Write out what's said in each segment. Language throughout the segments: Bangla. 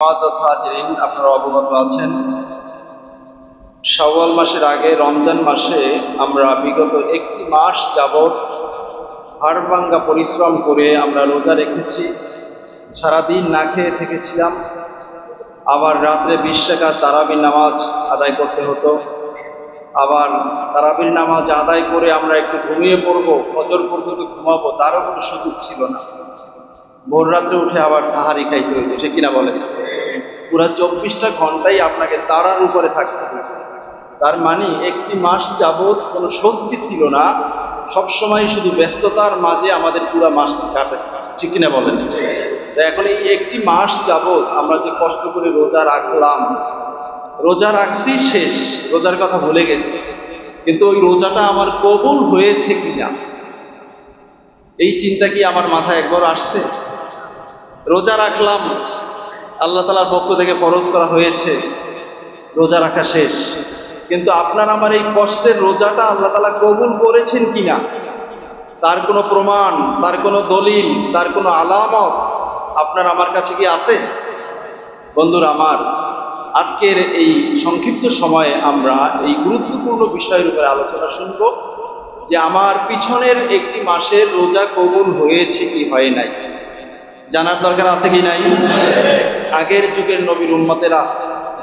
আপনারা অবগত আছেন, শাওয়াল মাসের আগে রমজান মাসে আমরা বিগত একটি মাস যাবৎ হাড়ভাঙ্গা পরিশ্রম করে আমরা রোজা রেখেছি। সারাদিন না খেয়ে থেকেছিলাম। আবার রাত্রে 20 রাকাত তারাবির নামাজ আদায় করতে হতো। আবার তারাবির নামাজ আদায় করে আমরা একটু ঘুমিয়ে পড়বো, ফজর পর্যন্ত ঘুমাবো, তারও কোনো সুযোগ ছিল না। ভোর রাত্রে উঠে আবার সাহারি খাইতে হইতো, সে কিনা বলেন। পুরা 24টা ঘন্টাই আপনাকে তাড়ার উপরে থাকতে হবে। তার মানে একটি মাস যাবৎ কোনো স্বস্তি ছিল না, সবসময় শুধু ব্যস্ততার মাঝে আমাদের পুরা মাসটি কাটেছে, ঠিক কিনা বলেন। তো এখন এই একটি মাস যাবৎ আমরা যে কষ্ট করে রোজা রাখলাম, রোজা রাখছি শেষ, রোজার কথা ভুলে গেছি, কিন্তু ওই রোজাটা আমার কবুল হয়েছে কিনা এই চিন্তা কি আমার মাথায় একবার আসছে? রোজা রাখলাম, আল্লাহ তাআলার পক্ষ থেকে ফরজ করা হয়েছে, রোজা রাখা শেষ, কিন্তু আপনার আমার এই কষ্টের রোজাটা আল্লাহ তাআলা কবুল করেছেন কিনা তার কোনো প্রমাণ, তার কোনো দলিল, তার কোনো আলামত আপনার আমার কাছে কি আছে? বন্ধুরা আমার, আজকের এই সংক্ষিপ্ত সময়ে আমরা এই গুরুত্বপূর্ণ বিষয়ের উপরে আলোচনা শুনব যে আমার পিছনের একটি মাসের রোজা কবুল হয়েছে কি হয় নাই। জানার দরকার আছে কি নাই? আগের যুগের নবীর উম্মতেরা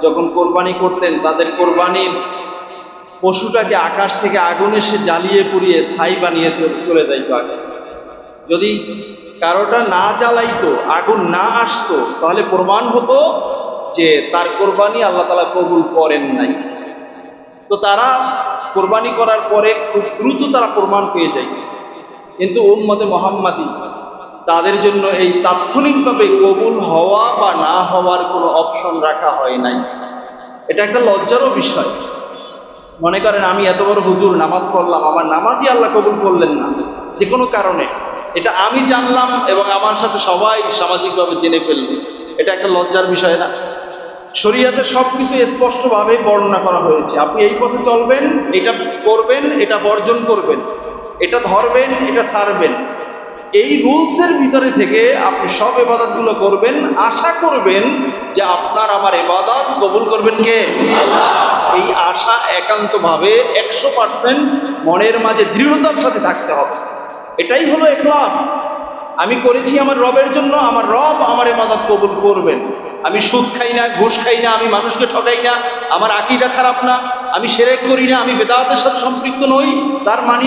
যখন কোরবানি করতেন, তাদের কোরবানির পশুটাকে আকাশ থেকে আগুন এসে জ্বালিয়ে পুড়িয়ে ছাই বানিয়ে চলে যাইতো আগে। যদি কারোটা না জ্বালাইতো, আগুন না আসতো, তাহলে প্রমাণ হতো যে তার কোরবানি আল্লাহ তাআলা কবুল করেন নাই। তো তারা কোরবানি করার পরে খুব দ্রুত তারা প্রমাণ পেয়ে যায়। কিন্তু উম্মতে মুহাম্মাদি, তাদের জন্য এই তাৎক্ষণিকভাবে কবুল হওয়া বা না হওয়ার কোনো অপশন রাখা হয় নাই। এটা একটা লজ্জারও বিষয়। মনে করেন আমি এত বড় হুজুর, নামাজ পড়লাম, আমার নামাজই আল্লাহ কবুল করলেন না যে কোনো কারণে, এটা আমি জানলাম এবং আমার সাথে সবাই সামাজিকভাবে জেনে ফেলল, এটা একটা লজ্জার বিষয় না? শরীয়তে সবকিছু স্পষ্টভাবে বর্ণনা করা হয়েছে। আপনি এই পথে চলবেন, এটা করবেন, এটা বর্জন করবেন, এটা ধরবেন, এটা ছাড়বেন। এই রুলসের ভিতরে থেকে আপনি সব ইবাদতগুলো করবেন, আশা করবেন যে আপনার আমার ইবাদত কবুল করবেন কে? আল্লাহ। এই আশা একান্তভাবে 100% মনের মাঝে দৃঢ়তার সাথে থাকতে হবে। এটাই হলো ইখলাস। আমি করেছি আমার রবের জন্য, আমার রব আমার ইবাদত কবুল করবেন। আমি সুদ খাই না, ঘুষ খাই না, আমি মানুষকে ঠকাই না, আমার আকীদা খারাপ না, আমি শিরক করি না, আমি বেদাতের সাথে সম্পৃক্ত নই, তার মানে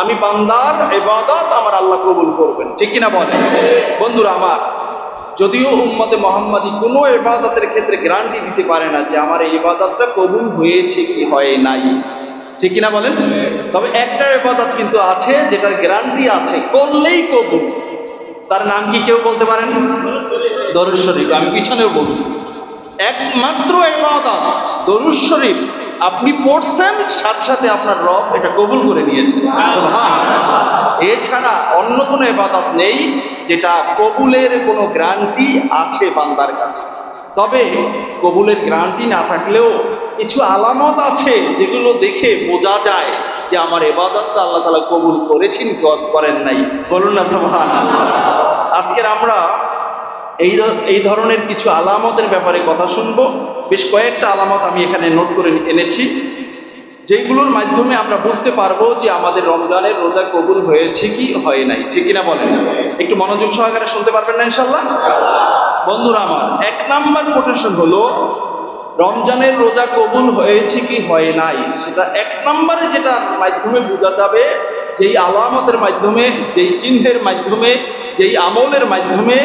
আমি বান্দার ইবাদত আমার আল্লাহ কবুল করবেন, ঠিক কিনা বলেন? বন্ধুরা আমার, যদিও উম্মতে মুহাম্মাদি কোনো ইবাদতের ক্ষেত্রে গ্যারান্টি দিতে পারে না যে আমার এই ইবাদতটা কবুল হয়েছে কি হয় নাই, ঠিক কিনা বলেন? তবে একটা ইবাদত কিন্তু আছে যেটার গ্যারান্টি আছে, করলেই কবুল। তার নাম কি কেউ বলতে পারেন? দরুদ শরীফ। আমি পিছনেও বলছি, একমাত্র ইবাদত দরুদ শরীফ। আপনি পড়ছেন, সাথে সাথে আপনার রব এটা কবুল করে নিয়েছেন, সুবহানাল্লাহ। এছাড়া অন্য কোনো ইবাদত নেই যেটা কবুলের কোনো গ্যারান্টি আছে বান্দার কাছে। তবে কবুলের গ্যারান্টি না থাকলেও কিছু আলামত আছে যেগুলো দেখে বোঝা যায় যে আমার ইবাদতটা আল্লাহ তাআলা কবুল করেছেন, করেন নাই। বলুন না সুবহানাল্লাহ। আজকের আমরা এই ধরনের কিছু আলামতের ব্যাপারে কথা শুনবো। বেশ কয়েকটা আলামত আমি এখানে নোট করে এনেছি, যেগুলোর মাধ্যমে আমরা বুঝতে পারবো যে আমাদের রমজানের রোজা কবুল হয়েছে কি হয় নাই, ঠিক কিনা বলেন? একটু মনোযোগ সহকারে শুনতে পারবেন না ইনশাআল্লাহ? বন্ধুরা আমার, 1 নাম্বার কোটেশন হলো রমজানের রোজা কবুল হয়েছে কি হয় নাই, সেটা 1 নম্বরে যেটার মাধ্যমে বোঝা যাবে, যেই আলামতের মাধ্যমে, যেই চিহ্নের মাধ্যমে, যেই আমলের মাধ্যমে,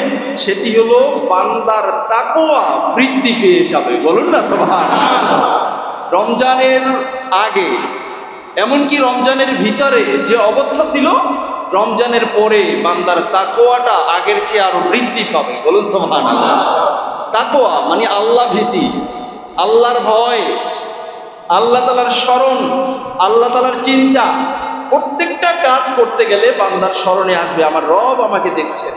সেটি হলো বান্দার তাকওয়া বৃদ্ধি পেয়ে যাবে। বলুন না সুবহানাল্লাহ। রমজানের আগে, এমনকি রমজানের ভিতরে যে অবস্থা ছিল, রমজানের পরে বান্দার তাকওয়াটা আগের চেয়ে আরো বৃদ্ধি পাবে। বলুন সুবহানাল্লাহ। তাকওয়া মানে আল্লাহ ভীতি, আল্লাহর ভয়, আল্লাহ তাআলার স্মরণ, আল্লাহ তাআলার চিন্তা। প্রত্যেকটা কাজ করতে গেলে বান্দার স্মরণে আসবে আমার রব আমাকে দেখছে।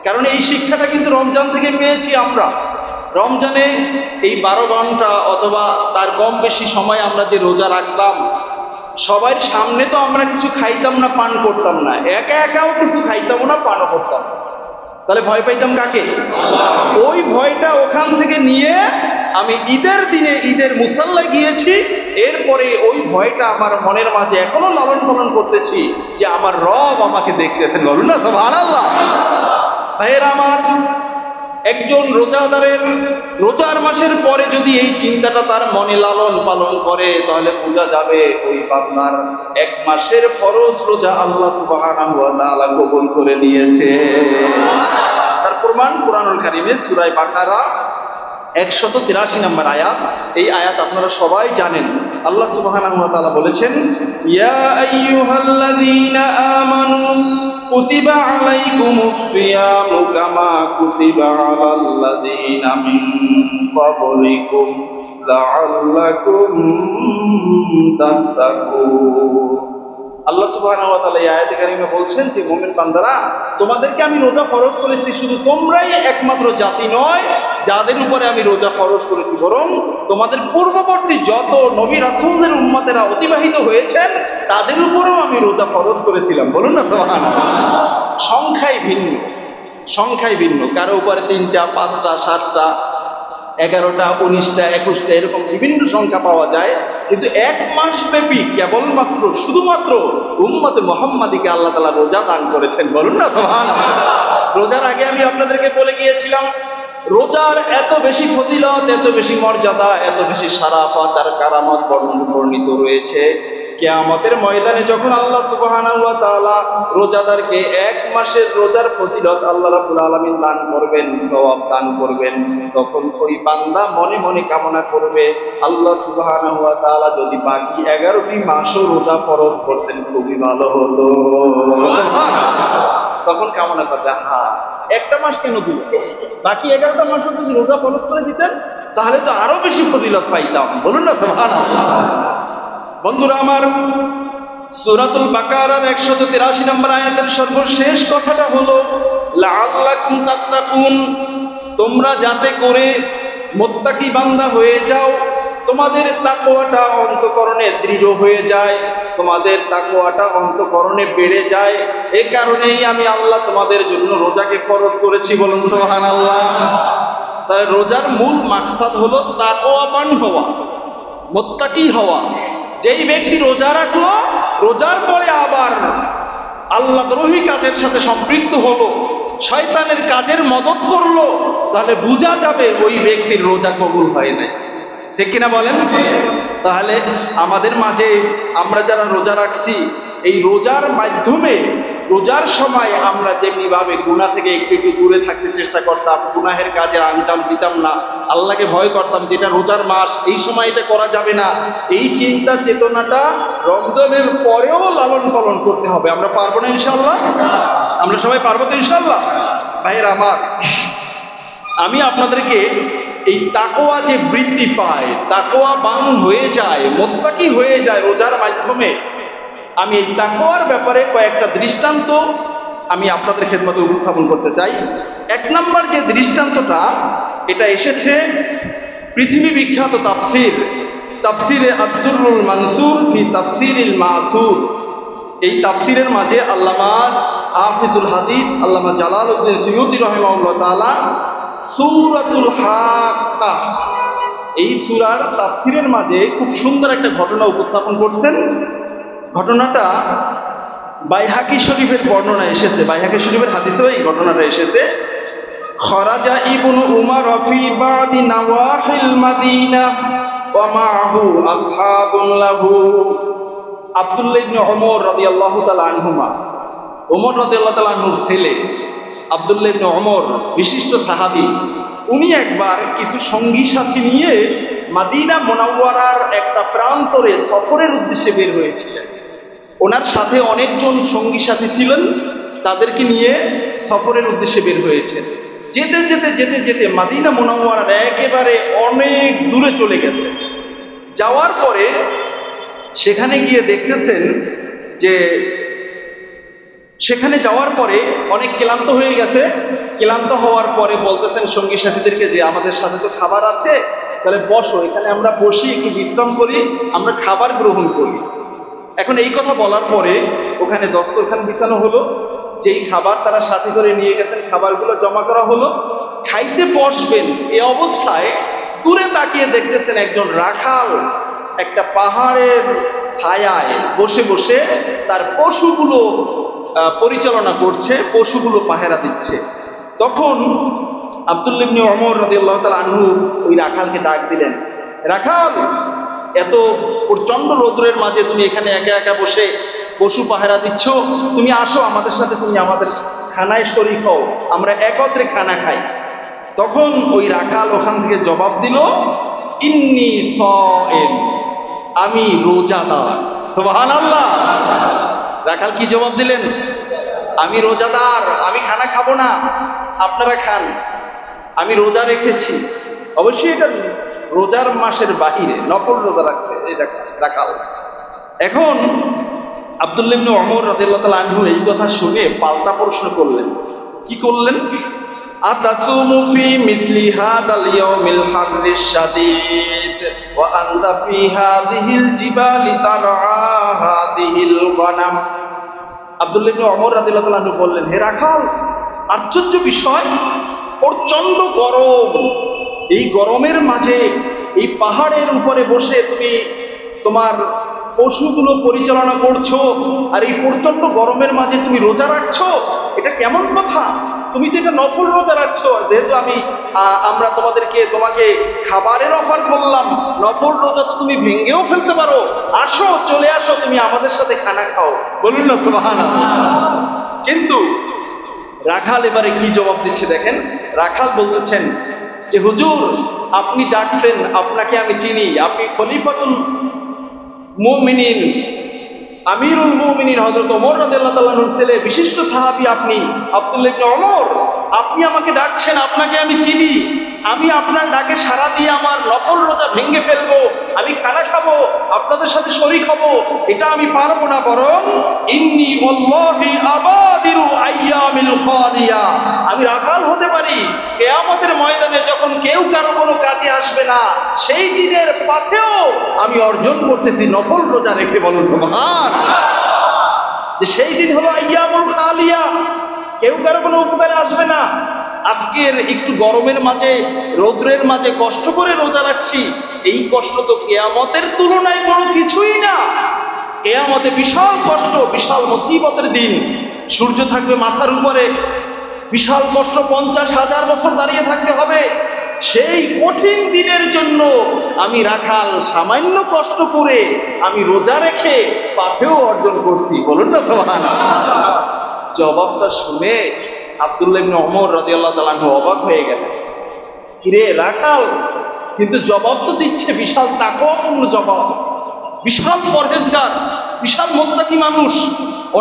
কারণ এই শিক্ষাটা কিন্তু রমজান থেকে পেয়েছি আমরা। রমজানে এই 12 ঘন্টা অথবা তার কম বেশি সময় আমরা যে রোজা রাখলাম, সবার সামনে তো আমরা কিছু খাইতাম না, পান করতাম না, একা একাও কিছু খাইতাম না, পানও করতাম না। তাহলে ভয় পাইতাম কাকে? ওই ভয়টা ওখান থেকে নিয়ে আমি ঈদের দিনে ঈদের মুসাল্লায় গিয়েছি। এরপরে ওই ভয়টা আমার মনের মাঝে এখনো লালন পালন করতেছি যে আমার রব আমাকে দেখতেছেন। বলুন না সুবহানাল্লাহ। ভাইয়েরা আমার, একজন রোজাদারের রোজার মাসের পরে যদি এই চিন্তাটা তার মনে লালন পালন করে, তাহলে বোঝা যাবে ওই বান্দার 1 মাসের ফরজ রোজা আল্লাহ সুবহানাহু ওয়া তাআলা কবুল করে নিয়েছে। তার প্রমাণ কুরআনুল কারীমে সূরা বাকারা 183 নম্বর আয়াত। এই আয়াত আপনারা সবাই জানেন। আল্লাহ সুবহানাহু ওয়া তাআলা বলেছেন, ইয়া আইয়ুহাল্লাযীনা আমানু কুতিবা আলাইকুমুস সিয়ামু কামা কুতিবা আলাল্লাযীনা মিন ক্বাবলিকুম লাআল্লাকুম তাত্তাকুন। আল্লাহ সুবহানাহু ওয়া তাআলা এই আয়াতে কারিমে বলছেন যে মুমিন বান্দারা, তোমাদেরকে আমি রোজা ফরজ করেছি, শুধু তোমরাই একমাত্র জাতি নয় যাদের উপরে আমি রোজা ফরজ করেছি, বরং তোমাদের পূর্ববর্তী যত নবী রাসূলদের উম্মতেরা অতিবাহিত হয়েছেন তাদের উপরেও আমি রোজা ফরজ করেছিলাম। বলুন না সুবহানাল্লাহ। সংখ্যায় ভিন্ন, কারো উপরে 3টা, 5টা, 7টা, 11টা, 19টা, 21টা, এরকম বিভিন্ন সংখ্যা পাওয়া যায়। কিন্তু 1 মাস ব্যাপী কেবলমাত্র শুধুমাত্র উম্মতে মুহাম্মাদীকে আল্লাহ তাআলা রোজা দান করেছেন। বলুন না সুবহানাল্লাহ। রোজার আগে আমি আপনাদেরকে বলে গিয়েছিলাম, রোজার এত বেশি ফজিলত, এত বেশি মর্যাদা, এত বেশি শারাফাত আর কারামত বর্ণিত রয়েছে। কিয়ামতের ময়দানে যখন আল্লাহ সুবহানাহু ওয়া তাআলা রোজাদারকে 1 মাসের রোজার ফজিলত আল্লাহ রাব্বুল আলামিন দান করবেন, সওয়াব দান করবেন, তখন ওই বান্দা মনে মনে কামনা করবে, আল্লাহ সুবহানাহু ওয়া তাআলা যদি বাকি 11টি মাসও রোজা ফরজ করতেন খুবই ভালো হতো। তখন কামনা করবে, একটা মাস কেন দিল, বাকি 11টা মাসও যদি রোজা ফরজ করে দিতেন তাহলে তো আরো বেশি ফজিলত পাইতাম। বলুন না সুবহানাল্লাহ। বন্ধুরা আমার, সূরাতুল বাকারার 183 নম্বর আয়াতের সর্বশেষ কথাটা হলো লাআল্লাকুম তাত্তাকুন, তোমরা যাতে করে মুত্তাকি বান্দা হয়ে যাও, তোমাদের তাকওয়াটা অন্তঃকরণে দৃঢ় হয়ে যায়, তোমাদের তাকওয়াটা অন্তঃকরণে বেড়ে যায়। এই কারণেই আমি আল্লাহ তোমাদের জন্য রোজাকে ফরজ করেছি। বলুন সুবহানাল্লাহ। তাই রোজার মূল মাকসাদ হলো তাকওয়াবান হওয়া, মুত্তাকি হওয়া। যেই ব্যক্তি রোজা রাখলো, রোজার পরে আবার আল্লাহদ্রোহী কাজের সাথে সম্পৃক্ত হলো, শয়তানের কাজের মদত করলো, তাহলে বোঝা যাবে ওই ব্যক্তির রোজা কবুল হয় নাই। ঠিক কিনা বলেন? তাহলে আমাদের মাঝে আমরা যারা রোজা রাখছি, এই রোজার মাধ্যমে, রোজার সময় আমরা যেমনি ভাবে গুনাহ থেকে একটু একটু দূরে থাকতে চেষ্টা করতাম, গুনাহের কাজের আঞ্জাম দিতাম না, আল্লাহকে ভয় করতাম যেটা রোজার মাস, এই সময় এটা করা যাবে না, এই চিন্তা চেতনাটা রমজানের পরেও লালন পালন করতে হবে। আমরা পারবো না ইনশাআল্লাহ? আমরা সবাই পারবো তো ইনশাআল্লাহ? ভাইয়েরা আমার, আমি আপনাদেরকে এই তাকওয়া যে বৃদ্ধি পায়, তাকওয়াবান হয়ে যায়, মুত্তাকি হয়ে যায় রোজার মাধ্যমে, আমি এই তাকওয়ার ব্যাপারে কয়েকটা দৃষ্টান্ত আমি আপনাদের খেদমতে উপস্থাপন করতে চাই। 1 নম্বর যে দৃষ্টান্তটা, এটা এসেছে পৃথিবী বিখ্যাত তাফসিরে আদ-দুররুল মানসুর ফি তাফসিরিল মাসুর। এই তাফসিরের মাঝে আল্লামা হাফিজুল হাদিস আল্লামা জালালউদ্দিন সুয়ুতী রাহিমাহুল্লাহ তাআলা সূরাতুল হাক্কা, এই সূরার তাফসিরের মাঝে খুব সুন্দর একটা ঘটনা উপস্থাপন করছেন। ঘটনাটা বাইহাকি শরীফের বর্ণনা এসেছে, বাইহাকি শরীফের হাদিসেও এই ঘটনাটা এসেছে। খরাজা ইবনু উমর ফি বাদি নওয়াহিল মাদিনাহ ওয়া মাআহু আসহাবুন লাহু। আব্দুল্লাহ ইবনে ওমর রাদিয়াল্লাহু তাআলা আনহুমা, ওমর রাদিয়াল্লাহু তাআলা আনহুর ছেলে আব্দুল্লাহ ইবনে ওমর, বিশিষ্ট সাহাবী, উনি একবার কিছু সঙ্গী সাথী নিয়ে মাদিনা মুনাওয়ারার একটা প্রান্তরে সফরের উদ্দেশ্যে বের হয়েছিলেন। ওনার সাথে অনেকজন সঙ্গী সাথী ছিলেন, তাদেরকে নিয়ে সফরের উদ্দেশ্যে বের হয়েছেন। যেতে যেতে যেতে যেতে মাদিনা মুনাওয়ারার একেবারে অনেক দূরে চলে গেছে। যাওয়ার পরে সেখানে গিয়ে দেখতেছেন যে সেখানে যাওয়ার পরে অনেক ক্লান্ত হয়ে গেছে। ক্লান্ত হওয়ার পরে বলতেছেন সঙ্গী সাথীদেরকে যে আমাদের সাথে তো খাবার আছে, তাহলে বসো, এখানে আমরা বসি, একটু বিশ্রাম করি, আমরা খাবার গ্রহণ করি। এখন এই কথা বলার পরে ওখানে দস্তরখান বিছানো হলো, যেই খাবার তারা সাথে করে নিয়ে গেছেন খাবারগুলো জমা করা হলো, খাইতে বসবেন এই অবস্থায় দূরে তাকিয়ে দেখতেছেন একজন রাখাল একটা পাহাড়ের ছায়ায় বসে বসে তার পশুগুলো পরিচালনা করছে, পশুগুলো পাহারা দিচ্ছে। তখন আব্দুল্লাহ ইবনে ওমর রাদিয়াল্লাহু তাআলা আনহু ওই রাখালকে ডাক দিলেন, রাখাল, এত প্রচন্ড রৌদ্রের মাঝে তুমি এখানে একা একা বসে পশু পাহারা দিচ্ছ, তুমি আসো আমাদের সাথে, তুমি আমাদের খানায় শরীক হও, আমরা একত্রে খানা খাই। তখন ওই রাখাল ওখান থেকে জবাব দিল, ইন্নী সায়েম, আমি রোজাদার। সুবহানাল্লাহ। রাখাল কি জবাব দিলেন? আমি রোজাদার, আমি খানা খাবো না, আপনারা খান, আমি রোজা রেখেছি। অবশ্যই এটা রোজার মাসের বাহিরে নফল রোজা রাখতে রাখাল। এখন আব্দুল্লাহ ইবনে ওমর রাদিয়াল্লাহু তাআলা আনহু এই কথা শুনে পাল্টা প্রশ্ন করলেন। কি করলেন? আতাসুমু ফি মিথলি হাদাল ইয়াউমিল হাররিশ শাদীদ ওয়া আনতা ফি হাযিহিল জিবালি তারআ হাযিহিল গনাম। আব্দুল্লাহ ইবনে ওমর রাদিয়াল্লাহু তাআলা আনহু বললেন, হে রাখাল, আশ্চর্য বিষয়, প্রচন্ড গরম, এই গরমের মাঝে এই পাহাড়ের উপরে বসে তুমি তোমার পশুগুলো পরিচালনা করছো, আর এই প্রচন্ড গরমের মাঝে তুমি রোজা রাখছো, এটা কেমন কথা? তুমি তো এটা নফল রোজা রাখছো, যেহেতু আমরা তোমাকে খাবারের অফার করলাম, নফল রোজা তো তুমি ভেঙেও ফেলতে পারো, আসো, চলে আসো, তুমি আমাদের সাথে খানা খাও। বলুন না সুবহানাল্লাহ। কিন্তু রাখাল এবারে কি জবাব দিচ্ছে দেখেন। রাখাল বলতেছেন যে হুজুর, আপনি ডাকছেন, আপনাকে আমি চিনি, আপনি খলিফাতুল মুমিনিন, আমিরুল মুমিনিন হযরত ওমর রাদিয়াল্লাহু তাআলা আনহুর ছেলে, বিশিষ্ট সাহাবী আপনি আব্দুল্লাহ ইবনে ওমর, আপনি আমাকে ডাকছেন, আপনাকে আমি চিনি, আমি আপনার ডাকে সাড়া দিয়ে আমার নফল রোজা ভেঙে ফেলবো, আমি খানা খাবো, আপনাদের সাথে শরীক হব, এটা আমি পারবো না। বরং ইন্নী ওয়াল্লাহি আবাদিরু আইয়ামিল খাদিয়া, আমি রাখাল হতে পারি কিয়ামতের ময়দানে যখন কেউ কারো কোনো কাজে আসবে না, সেই দিনের পাথেও আমি অর্জন করতেছি নফল রোজা রেখে। বলুন সুবহানাল্লাহ। যে সেই দিন হলো আইয়ামুল খালিয়া, কেউ কারো কোনো উপকারে আসবে না। আজকের একটু গরমের মাঝে, রৌদ্রের মাঝে কষ্ট করে রোজা রাখছি, এই কষ্ট তো কিয়ামতের তুলনায় কোনো কিছুই না। কিয়ামতে বিশাল কষ্ট, বিশাল মুসিবতের দিন, সূর্য থাকবে মাথার উপরে, বিশাল কষ্ট, 50,000 বছর দাঁড়িয়ে থাকতে হবে। সেই কঠিন দিনের জন্য আমি রাখাল সামান্য কষ্ট করে আমি রোজা রেখে পাথেও অর্জন করছি। বলুন না সুবহানাল্লাহ। জবাবটা শুনে আব্দুল্লাহ ইবনে ওমর রাদিয়াল্লাহু তাআলা আনহু অবাক হয়ে গেলেন। কিরে রাখাল, কিন্তু জবাব তো দিচ্ছে বিশাল তাকওয়াপূর্ণ জবাব, বিশাল পরহেজগার, বিশাল মুত্তাকি মানুষ,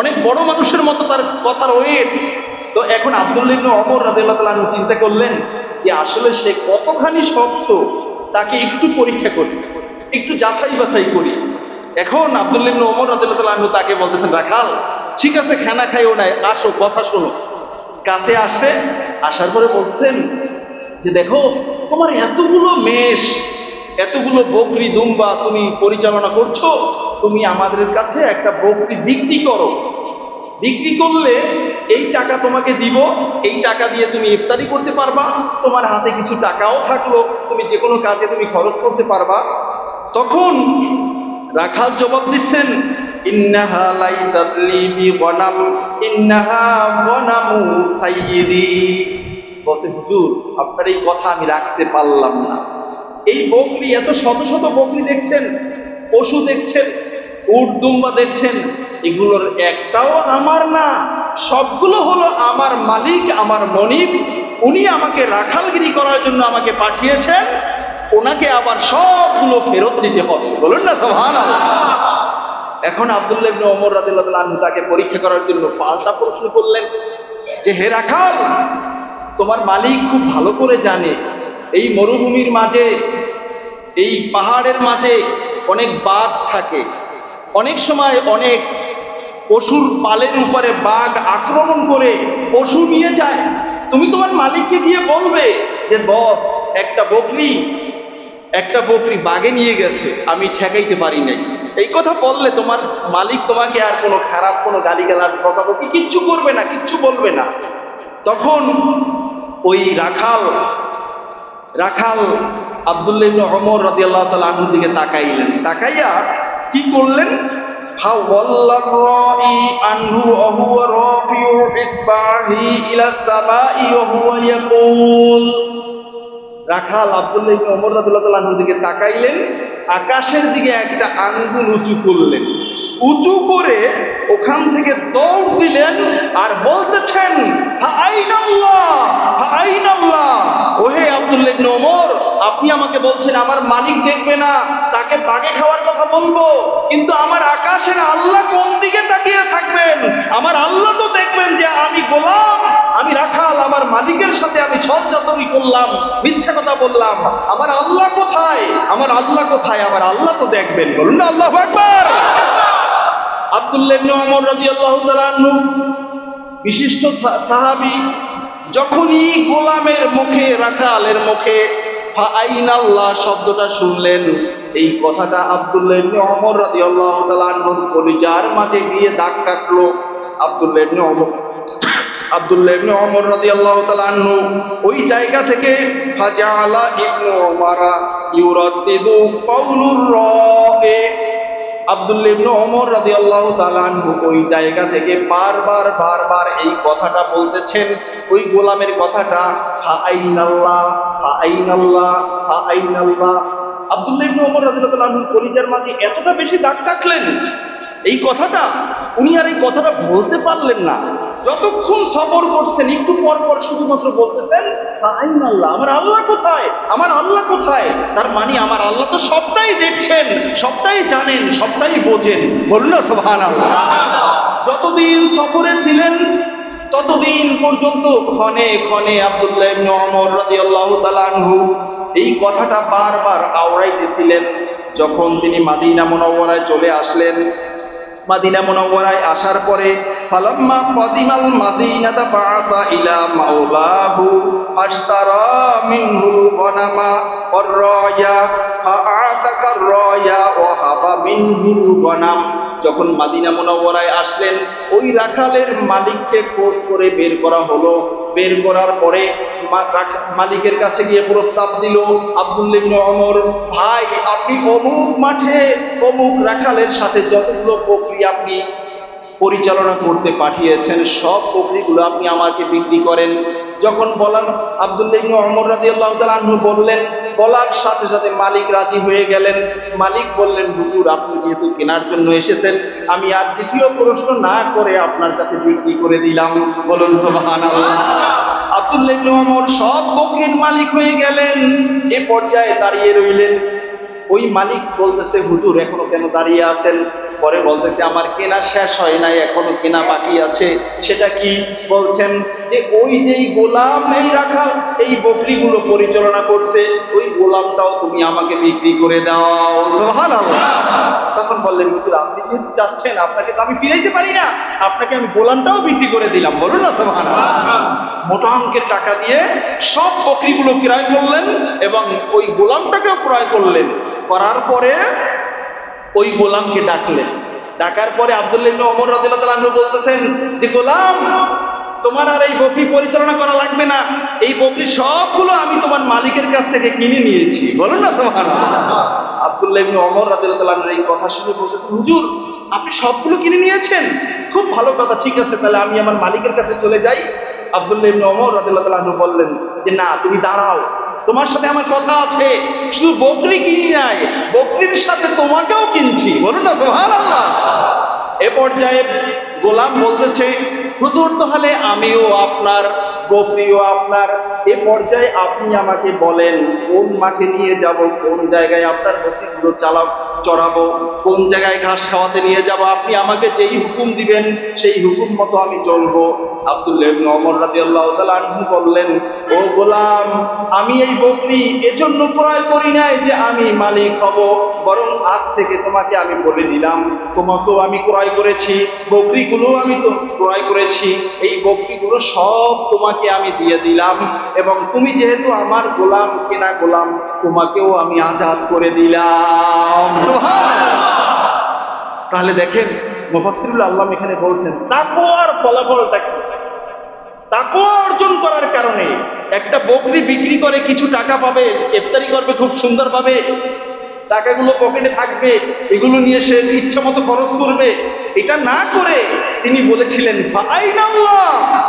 অনেক বড় মানুষের মতো তার কথার ওয়েট। তো এখন আব্দুল্লাহ ইবনে ওমর রাদিয়াল্লাহু তাআলা আনহু চিন্তা করলেন যে আসলে সে কতখানি শক্ত, তাকে একটু পরীক্ষা করি, একটু যাচাই বাছাই করি। এখন আব্দুল্লাহ ইবনে ওমর রাদিয়াল্লাহু তাআলা আনহু তাকে বলতেছেন, রাখাল, ঠিক আছে, খানা খাইও না, আসো, কথা শোনো। কাছে আসছে, আসার পরে বলছেন যে দেখো, তোমার এতগুলো মেষ, এতগুলো বকরি দুম্বা তুমি পরিচালনা করছো, তুমি আমাদের কাছে একটা বকরি বিক্রি করো, বিক্রি করলে এই টাকা তোমাকে দিব, এই টাকা দিয়ে তুমি ইফতারি করতে পারবা, তোমার হাতে কিছু টাকাও থাকলো, তুমি যে কোনো কাজে তুমি খরচ করতে পারবা। তখন রাখাল জবাব দিচ্ছেন, ইন্নাহা লাইসাত লি বিগনাম, ইন্নাহা গনামু সাইয়্যিদি। বলছে, হুজুর, আপনার এই কথা আমি রাখতে পারলাম না। এই বকরি, এত শত শত বকরি দেখছেন, পশু দেখছেন, উট দুম্বা দেখছেন, এগুলোর একটাও আমার না, সবগুলো হলো আমার মালিক, আমার মনিব। উনি আমাকে রাখালগিরি করার জন্য আমাকে পাঠিয়েছেন, ওনাকে আবার সবগুলো ফেরত দিতে হবে। বলুন না সুবহানাল্লাহ। এখন আব্দুল্লাহ ইবনে ওমর রাদিয়াল্লাহু তাআলা আনহু তাকে পরীক্ষা করার জন্য পাল্টা প্রশ্ন করলেন যে হে রাখাল, তোমার মালিক খুব ভালো করে জানে এই মরুভূমির মাঝে, এই পাহাড়ের মাঝে অনেক বাঘ থাকে, অনেক সময় অনেক পশুর পালের উপরে বাঘ আক্রমণ করে পশু নিয়ে যায়। তুমি তোমার মালিককে গিয়ে বলবে যে বস, একটা বকরি বাঘে নিয়ে গেছে, আমি ঠেকাইতে পারি নাই, এই কথা বললে তোমার মালিক তোমাকে আর কোনো খারাপ কোনো গালিগালাজ বকাবকি কিচ্ছু করবে না, কিচ্ছু বলবে না। তখন ওই রাখাল আব্দুল্লাহ ইবনে ওমর রাদিয়াল্লাহু তাআলা আনহুর দিকে তাকাইলেন, তাকাইয়া কি করলেন, ফাওয়াল্লার রাই আনহু ওয়া হুয়া রাফিউ ইসবাহি ইলা সামাই ওয়া হুয়া ইয়াকুল। রাখাল আব্দুল্লাহ ইবনে ওমর রাদিয়াল্লাহু তাআলা আনহুর দিকে তাকাইলেন, আকাশের দিকে একটা আঙ্গুল উঁচু করলেন, উঁচু করে ওখান থেকে দৌড় দিলেন আর বলতেছেন, ওহে আব্দুল্লাহ ইবনে ওমর, আপনি আমাকে বলছেন আমার মালিক দেখবে না, তাকে বাগে খাওয়ার কথা বলবো, কিন্তু আমার আকাশের আল্লাহ কোন দিকে তাকিয়ে থাকবেন? আমার আল্লাহ তো দেখবেন যে আমি গোলাম, আমি রাখাল, আমার মালিকের সাথে আমি ছলচাতুরি করলাম, মিথ্যা কথা বললাম। আমার আল্লাহ কোথায়? আমার আল্লাহ কোথায়? আমার আল্লাহ তো দেখবেন। বলুন না আল্লাহু আকবার। আব্দুল্লাহ ইবনে ওমর রাদিয়াল্লাহু তাআলা আনহু বিশিষ্ট সাহাবী, যখনই গোলামের মুখে, রাখালের মুখে ফাআইনাল্লাহ শব্দটা শুনলেন, এই কথাটা আব্দুল্লাহ ইবনে ওমর রাদিয়াল্লাহু তাআলা আনহুর কলিজার মাঝে গিয়ে দাগ কাটলো। আব্দুল্লাহ ইবনে ওমর রাদিয়াল্লাহু তাআলা আনহু ওই জায়গা থেকে ফাজাআলা ইবনে ওমরা ইউরাদ্দিদু কাউলুর রাই, আব্দুল্লাহ ইবনে ওমর রাদিয়াল্লাহু তাআলা আনহু ওই জায়গা থেকে বারবার এই কথাটা বলতেছেন, ওই গোলামের কথাটা, ফাআইনাল্লাহ ফাআইনাল্লাহ ফাআইনাল্লাহ। আব্দুল্লাহ ইবনে ওমর রাদিয়াল্লাহু তাআলা আনহুর কলিজার মাঝে এতটা বেশি দাগ কাটলেন এই কথাটা, উনি আর এই কথাটা বলতে পারলেন না। যতক্ষণ সবর করছেন, একটু পর শুধুমাত্র বলতেছেন, ফাআইনাল্লাহ, আমার আল্লাহ কোথায়? আমার আল্লাহ কোথায়? তার মানে আমার আল্লাহ তো সবটাই দেখছেন, সবটাই জানেন, সবটাই বোঝেন। বলুন না সুবহানাল্লাহ। যতদিন সফরে ছিলেন ততদিন পর্যন্ত ক্ষণে ক্ষণে আব্দুল্লাহ ইবনে ওমর রাদিয়াল্লাহু তাআলা আনহু এই কথাটা বারবার আওড়াইতেছিলেন। যখন তিনি মদিনা মুনাওয়ারায় চলে আসলেন, মদিনা মুনাওয়ারায় আসার পরে ফালাম্মা কদিমাল মাদিনাতা বাআসা ইলা মাওলাহু আশতারা মিনহুল গনামা ওয়ার রায়া ফাআতাকার রায়া ওয়া হাবা মিনহুল গনাম। যখন মদিনা মুনাওয়ারায় আসলেন, ওই রাখালের মালিককে খোঁজ করে বের করা হলো। বের করার পরে মালিকের কাছে গিয়ে প্রস্তাব দিল আব্দুল্লাহ ইবনে ওমর, ভাই আপনি অমুক মাঠে অমুক রাখালের সাথে যতগুলো বকরি আপনি পরিচালনা করতে পাঠিয়েছেন, সব বকরিগুলো আপনি আমাকে বিক্রি করেন। যখন বলেন, আব্দুল্লাহ ইবনে ওমর রাদিয়াল্লাহু তাআলা আনহু বললেন, বলার সাথে সাথে মালিক রাজি হয়ে গেলেন। মালিক বললেন, হুজুর আপনি যেহেতু কেনার জন্য এসেছেন, আমি আর দ্বিতীয় প্রশ্ন না করে আপনার কাছে বিক্রি করে দিলাম। বলুন সুবহানাল্লাহ। আব্দুল্লাহ ইবনে ওমর সব বকরির মালিক হয়ে গেলেন। এ পর্যায়ে দাঁড়িয়ে রইলেন। ওই মালিক বলতেছে, হুজুর এখনো কেন দাঁড়িয়ে আছেন? পরে বলতেছে, আমার কেনা শেষ হয় নাই, এখনো কেনা বাকি আছে। সেটা কি? বলছেন যে ওই যেই গোলাম এই রাখাল এই বকরিগুলো পরিচালনা করছে, ওই গোলামটাও তুমি আমাকে বিক্রি করে দাও। সুবহানাল্লাহ। তখন বললেন, হুজুর আপনি যেহেতু চাচ্ছেন, আপনাকে তো আমি ফিরাইতে পারি না, আপনাকে আমি গোলামটাও বিক্রি করে দিলাম। বলুন না সুবহানাল্লাহ। মোটা অঙ্কের টাকা দিয়ে সব বকরিগুলো ক্রয় করলেন এবং ওই গোলামটাকেও ক্রয় করলেন। করার পরে ওই গোলামকে ডাকলেন। ডাকার পরে আব্দুল্লাহ ইবনে ওমর রাদিয়াল্লাহু তাআলা আনহু বলতেছেন যে, গোলাম তোমার আর এই বকরি পরিচালনা করা লাগবে না, এই বকরি সবগুলো আমি তোমার মালিকের কাছ থেকে কিনে নিয়েছি। বলুন না সুবহানাল্লাহ। আব্দুল্লাহ ইবনে ওমর রাদিয়াল্লাহু তাআলা আনহু এই কথা শুনে বলতেছেন, হুজুর আপনি সবগুলো কিনে নিয়েছেন? খুব ভালো কথা, ঠিক আছে তাহলে আমি আমার মালিকের কাছে চলে যাই। আব্দুল্লাহ ইবনে ওমর রাদিয়াল্লাহু তাআলা আনহু বললেন যে, না তুমি দাঁড়াও, তোমার সাথে আমার কথা আছে। শুধু বকরি কিনি নাই, বকরির সাথে তোমাকেও কিনছি। বলুন না সুবহানাল্লাহ। এ পর্যায়ে গোলাম বলতেছে, হুজুর তাহলে আমিও আপনার, বকরিও আপনার। এ পর্যায়ে আপনি আমাকে বলেন কোন মাঠে নিয়ে যাব, কোন জায়গায় আপনার বকরিগুলো চড়াবো, কোন জায়গায় ঘাস খাওয়াতে নিয়ে যাব, আপনি আমাকে যেই হুকুম দিবেন সেই হুকুম মতো আমি চলবো। আব্দুল্লাহ ইবনে ওমর রাদিয়াল্লাহু তাআলা আনহু বললেন, ও গোলাম আমি এই বকরি এজন্য ক্রয় করি নাই যে আমি মালিক হব, বরং আজ থেকে তোমাকে আমি বলে দিলাম, তোমাকেও আমি ক্রয় করেছি, বকরিগুলো আমি তো ক্রয় করেছি, এই বকরিগুলো সব তোমাকে আমি দিয়ে দিলাম এবং তুমি যেহেতু আমার গোলাম, কেনা গোলাম, তোমাকেও আমি আজাদ করে দিলাম। সুবহানাল্লাহ। তাহলে দেখেন মুফাসসিরুল আল্লাম এখানে বলছেন তাকওয়ার ফলাফলটা কি? তাকওয়া অর্জন করার কারণে একটা বকরি বিক্রি করে কিছু টাকা পাবে, ইফতারি করবে খুব সুন্দর পাবে, টাকাগুলো পকেটে থাকবে, এগুলো নিয়ে সে ইচ্ছা মতো খরচ করবে। এটা না করে তিনি বলেছিলেন ফাআইনাল্লাহ,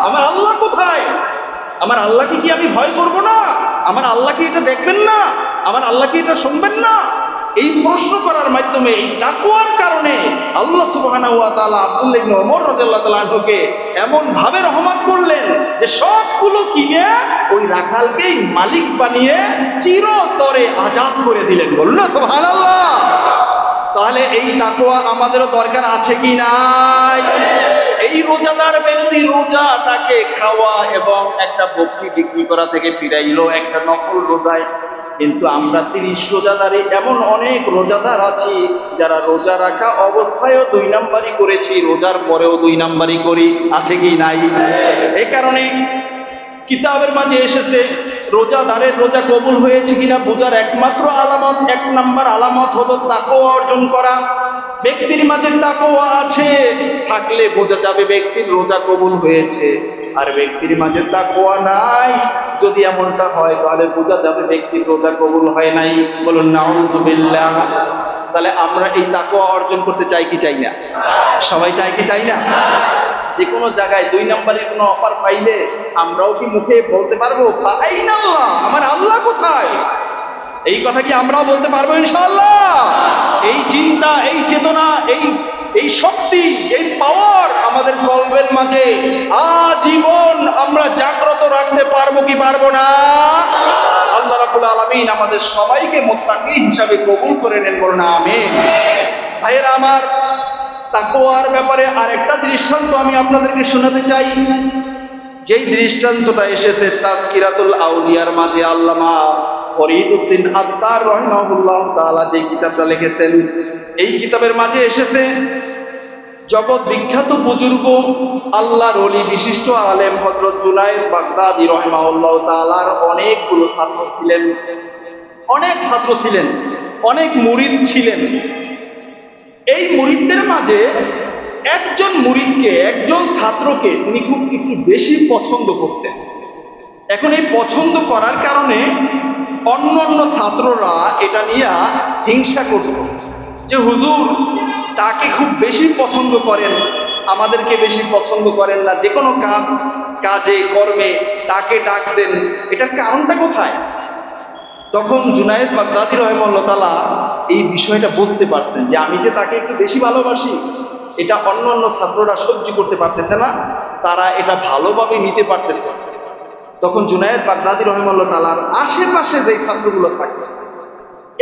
আমার আল্লাহ কোথায়? আমার আল্লাহকে কি আমি ভয় করব না? আমার আল্লাহ কি এটা দেখবেন না? আমার আল্লাহ কি এটা শুনবেন না? এই প্রশ্ন করার মাধ্যমে, এই তাকওয়ার কারণে আল্লাহ সুবহানাহু ওয়া তাআলা আব্দুল্লাহ ইবনে ওমর রাদিয়াল্লাহু তাআলা আনহুকে এমন ভাবে রহমত করলেন যে সবগুলো কিনে ওই রাখালকেই মালিক বানিয়ে চিরতরে আজাদ করে দিলেন। বলুন না সুবহানাল্লাহ। তাহলে এই তাকওয়া আমাদেরও দরকার আছে কি নাই? এই রোজাদার ব্যক্তি রোজা তাকে খাওয়া এবং একটা বকরি বিক্রি করা থেকে ফিরাইলো একটা নকল রোজায়। কিন্তু আমরা 30 রোজাদারে এমন অনেক রোজাদার আছি যারা রোজা রাখা অবস্থায়ও 2 নাম্বারই করেছি, রোজার পরেও 2 নাম্বারই করি। আছে কি নাই? এই কারণে কিতাবের মাঝে এসেছে রোজাদারের রোজা কবুল হয়েছে কিনা বোঝার একমাত্র আলামত, 1 নাম্বার আলামত হলো তাকওয়া অর্জন করা। ব্যক্তির মাঝে তাকওয়া আছে থাকলে বোঝা যাবে ব্যক্তির রোজা কবুল হয়েছে। আর ব্যক্তির মাঝে তাকওয়া নাই, যদি এমনটা হয় তাহলে বোঝা যাবে ব্যক্তির রোজা কবুল হয় নাই। বলুন নাউযুবিল্লাহ। তাহলে আমরা এই তাকওয়া অর্জন করতে চাই কি চাই না? সবাই চাই কি চাই না? যে কোনো জায়গায় 2 নাম্বারের কোনো অফার পাইলে আমরাও কি মুখে বলতে পারবো ফাআইনাল্লাহ, আমার আল্লাহ কোথায়? এই কথা কি আমরাও বলতে পারবো ইনশাআল্লাহ? এই চিন্তা, এই চেতনা, এই শক্তি, এই পাওয়ার আমাদের কলবের মাঝে আজীবন আমরা জাগ্রত রাখতে পারবো কি পারবো না? আল্লাহ রাব্বুল আলামিন আমাদের সবাইকে মুত্তাকি হিসাবে কবুল করে নেন। বলুন আমিন। ভাইয়েরা আমার, তাকওয়ার ব্যাপারে আরেকটা দৃষ্টান্ত আমি আপনাদেরকে শোনাতে চাই। যেই দৃষ্টান্তটা এসেছে তাযকিরাতুল আউলিয়ার মাঝে আল্লামা ফরিদ উদ্দিন আত্তার রাহিমাহুল্লাহ তাআলা যে কিতাবটা লিখেছেন, এই কিতাবের মাঝে এসেছে জগৎ বিখ্যাত বুজুর্গ আল্লাহর ওলি বিশিষ্ট আলেম হযরত জুনায়েদ বাগদাদী রাহিমাহুল্লাহ তাআলার অনেকগুলো ছাত্র ছিলেন, অনেক মুরিদ ছিলেন। এই মুরিদদের মাঝে একজন মুরিদকে, একজন ছাত্রকে তিনি খুব একটু বেশি পছন্দ করতেন। এখন এই পছন্দ করার কারণে অন্যান্য ছাত্ররা এটা নিয়ে হিংসা করত যে হুজুর তাকে খুব বেশি পছন্দ করেন, আমাদেরকে বেশি পছন্দ করেন না, যে কোনো কাজে কর্মে তাকে ডাক দেন, এটার কারণটা কোথায়? তখন জুনায়েদ বাগদাদী রাহিমাহুল্লাহ তাআলা এই বিষয়টা বুঝতে পারছেন যে আমি যে তাকে একটু বেশি ভালোবাসি, এটা অন্য ছাত্ররা সহ্য করতে পারতেছে না, তারা এটা ভালোভাবে নিতে পারতেছে। তখন জুনায়েদ বাগদাদী রাহিমাহুল্লাহ তাআলার আশেপাশে যে ছাত্রগুলো থাকে,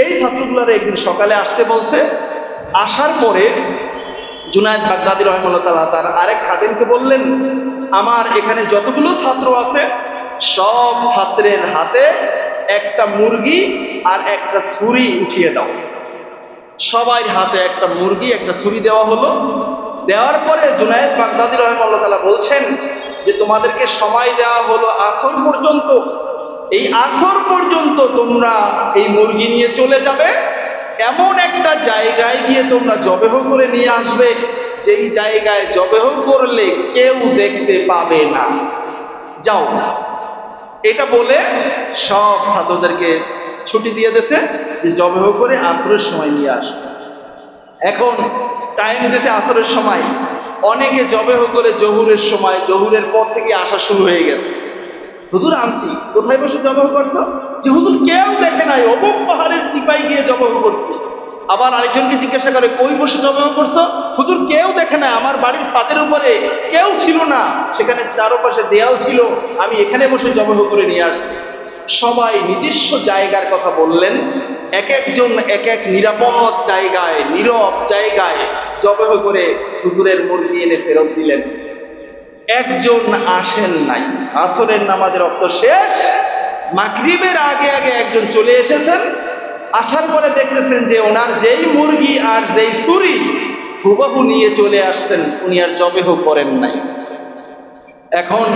এই ছাত্রগুলোর একদিন সকালে আসতে বলছে। আসার পরে জুনায়েদ বাগদাদী রাহিমাহুল্লাহ তাআলা তার আরেক খাদেমকে বললেন, আমার এখানে যতগুলো ছাত্র আছে সব ছাত্রের হাতে একটা মুরগি আর একটা ছুরি উঠিয়ে দাও। সবাই হাতে একটা মুরগি একটা ছুরি দেওয়া হলো। দেওয়ার পরে জুনায়েদ বাগদাদী রাহিমাহুল্লাহ তাআলা বলছেন যে তোমাদেরকে সময় দেওয়া হলো আসর পর্যন্ত, এই আসর পর্যন্ত তোমরা এই মুরগি নিয়ে চলে যাবে, এমন একটা জায়গায় গিয়ে তোমরা জবেহ করে নিয়ে আসবে যেই জায়গায় জবেহ করলে কেউ দেখতে পাবে না, যাও। এটা বলে সব ছাত্রদেরকে ছুটি দিয়ে দিয়েছে যে জবেহ করে আসরের সময় নিয়ে আসবে। এখন টাইম দিতে আসরের সময়, অনেকে জবেহ করে জহুরের সময়, জহুরের পর থেকে আসা শুরু হয়ে গেছে। হুজুর আনছি, কোথায় বসে জবেহ করছো? যে হুজুর কেউ দেখে নাই, অমুক পাহাড়ের চিপায় গিয়ে জবেহ করছি। আবার আরেকজনকে জিজ্ঞাসা করে কই বসে জবেহ করছো? হুজুর কেউ দেখে না, আমার বাড়ির ছাদের উপরে কেউ ছিল না, সেখানে চারপাশে দেয়াল ছিল, আমি এখানে বসে জবেহ করে নিয়ে আসছি। সবাই নিজস্ব জায়গার কথা বললেন, এক একজন এক এক নিরাপদ জায়গায়, নীরব জায়গায় জবেহ করে হুজুরের মুরগি এনে ফেরত দিলেন। একজন আসেন নাই। আসরের নামাজের রক্ত শেষ, মাগরিবের আগে আগে একজন চলে এসেছেন। আসার পরে দেখতেছেন যে ওনার যেই মুরগি আর যেই ছুরি হুবহু নিয়ে চলে আসতেন, উনি আর জবেহ করেন নাই। এখন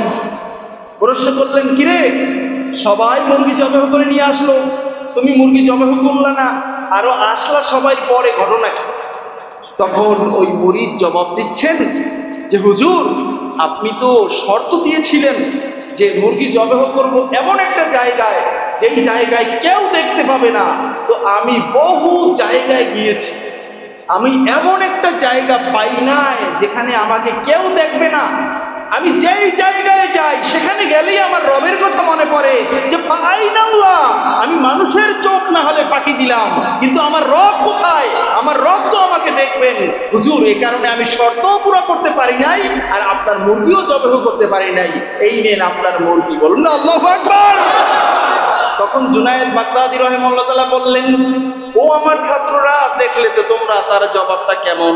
প্রশ্ন করলেন, কিরে সবাই মুরগি জবেহ করে নিয়ে আসলো, তুমি মুরগি জবেহ করলা না, আরো আসলা সবাই পরে, ঘটনা কি? তখন ওই মুরিদ জবাব দিচ্ছেন যে হুজুর, আপনি তো শর্ত দিয়েছিলেন যে মুরগি জবাহ করব এমন একটা জায়গায় যেই জায়গায় কেউ দেখতে পাবে না। তো আমি বহু জায়গায় গিয়েছি, আমি এমন একটা জায়গা পাই নাই যেখানে আমাকে কেউ দেখবে না। আমি যেই জায়গায় যাই সেখানে গেলেই আমার রবের কথা মনে পড়ে যে আল্লাহ, আমি মানুষের চোখ না হলে পাখি দিলাম, কিন্তু আমার রব কোথায়? আমার রব তো আমাকে দেখবেন। হুজুর, এই কারণে আমি শর্তও পুরো করতে পারি নাই, আর আপনার মুরগিও জবাহ করতে পারি নাই। এই নেন আপনার মুরগি। বলুন না আল্লাহু আকবার। তখন জুনায়েদ বাগদাদী রাহিমাহুল্লাহ তাআলা বললেন, ও আমার ছাত্ররা, দেখলে তো তোমরা তার জবাবটা কেমন।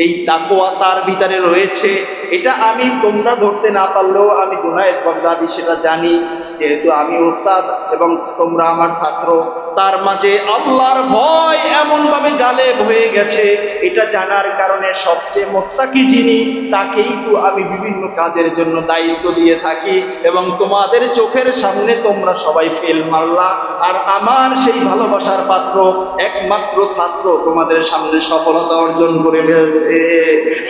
এই তাকওয়া তার ভিতরে রয়েছে, এটা আমি তোমরা ধরতে না পারলেও আমি জুনায়েদ বাগদাদী সেটা জানি, যেহেতু আমি ওস্তাদ এবং তোমরা আমার ছাত্র। তার মাঝে আল্লাহর ভয় এমন ভাবে গালেব হয়ে গেছে, এটা জানার কারণে সবচেয়ে মুত্তাকি যিনি, তাকেই তো আমি বিভিন্ন কাজের জন্য দায়িত্ব দিয়ে থাকি, এবং তোমাদের চোখের সামনে তোমরা সবাই ফেল মারলা, আর আমার সেই ভালোবাসার পাত্র একমাত্র ছাত্র তোমাদের সামনে সফলতা অর্জন করে ফেলছে।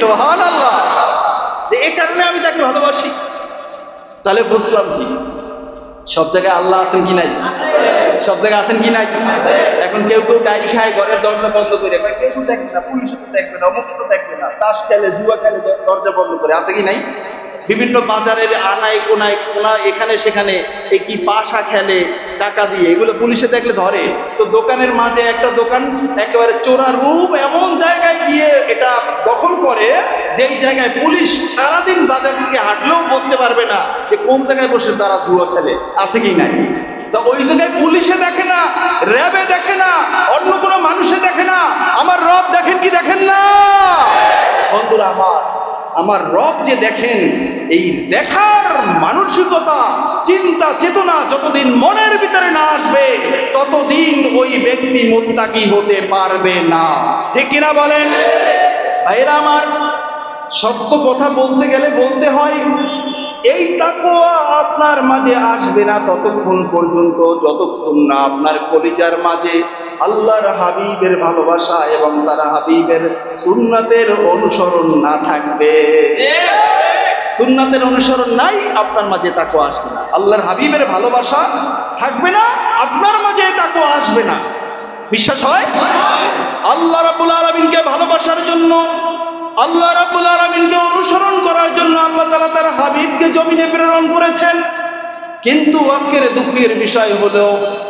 সুবহানাল্লাহ। যে এই কারণে আমি তাকে ভালোবাসি। তাহলে বুঝলাম কি, সব জায়গায় আল্লাহ আছেন কি নাই? সব জায়গায় আছেন কি নাই? এখন কেউ কেউ ডাই খায়, ঘরের দরজা বন্ধ করে, কেউ তো দেখবে না, পুলিশ তো দেখবে না, অমুক তো দেখবে না, তাস খেলে, জুয়া খেলে, দরজা বন্ধ করে, আছে কি নাই? বিভিন্ন বাজারের আনায় কোনায় কোনা এখানে সেখানে কি পাশা খেলে টাকা দিয়ে, এগুলো পুলিশে দেখলে ধরে। তো দোকানের মাঝে একটা দোকান একেবারে চোরা রূপ এমন জায়গায় গিয়ে এটা দখল করে, যেই জায়গায় পুলিশ সারাদিন বাজার থেকে হাঁটলেও বলতে পারবে না যে কোন জায়গায় বসে তারা জুয়া খেলে, আছে কি নাই? তো ওই জায়গায় পুলিশে দেখে না, র্যাবে দেখে না, অন্য কোনো মানুষে দেখে না, আমার রব দেখেন কি দেখেন না? বন্ধুরা আমার রব যে দেখেন, এই দেখার মানসিকতা, চিন্তা চেতনা যতদিন মনের ভিতরে না আসবে, ততদিন ওই ব্যক্তি মুত্তাকি হতে পারবে না। ঠিক কিনা বলেন ভাইরা আমার? সত্য কথা বলতে গেলে বলতে হয়, এই তাকওয়া আপনার মাঝে আসবে না ততক্ষণ পর্যন্ত যতক্ষণ না আপনার কলিজার মাঝে আল্লাহর হাবিবের ভালোবাসা এবং তার হাবিবের সুন্নাতের অনুসরণ না থাকবে। সুন্নাতের অনুসরণ নাই, আপনার মাঝে তাকওয়া আসবে না। আল্লাহর হাবিবের ভালোবাসা থাকবে না, আপনার মাঝে তাকওয়া আসবে না। বিশ্বাস হয়? আল্লাহ রাব্বুল আলামিনকে ভালোবাসার জন্য, আল্লাহ রাব্বুল আলামিনকে অনুসরণ করার জন্য আল্লাহ তাআলা তার হাবিবকে জমিনে প্রেরণ করেছেন। কিন্তু আজকের দুঃখের বিষয় হলো,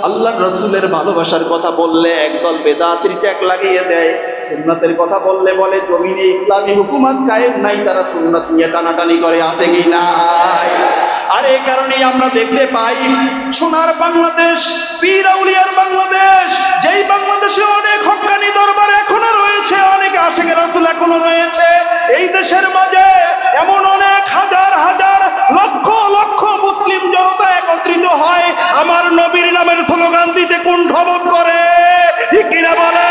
আল্লাহর রাসূলের ভালোবাসার কথা বললে একদল বেদাতের ট্যাগ লাগিয়ে দেয়, সুন্নাতের কথা বললে বলে জমিনে ইসলামী হুকুমত কায়েম নাই, তারা সুন্নাত নিয়ে টানাটানি করে, আছে কি নাই? আর এই কারণেই আমরা দেখতে পাই সোনার বাংলাদেশ, পীর আউলিয়ার বাংলাদেশ, যেই বাংলাদেশে অনেক হক্কানি দরবার এখনো রয়েছে, অনেক আশিক রাসূল এখনো রয়েছে, এই দেশের মাঝে এমন অনেক হাজার হাজার লক্ষ লক্ষ মুসলিম জনতা একত্রিত হয় আমার নবীর নামের স্লোগান দিতে কুণ্ঠবোধ করে। ঠিক কিনা বলে?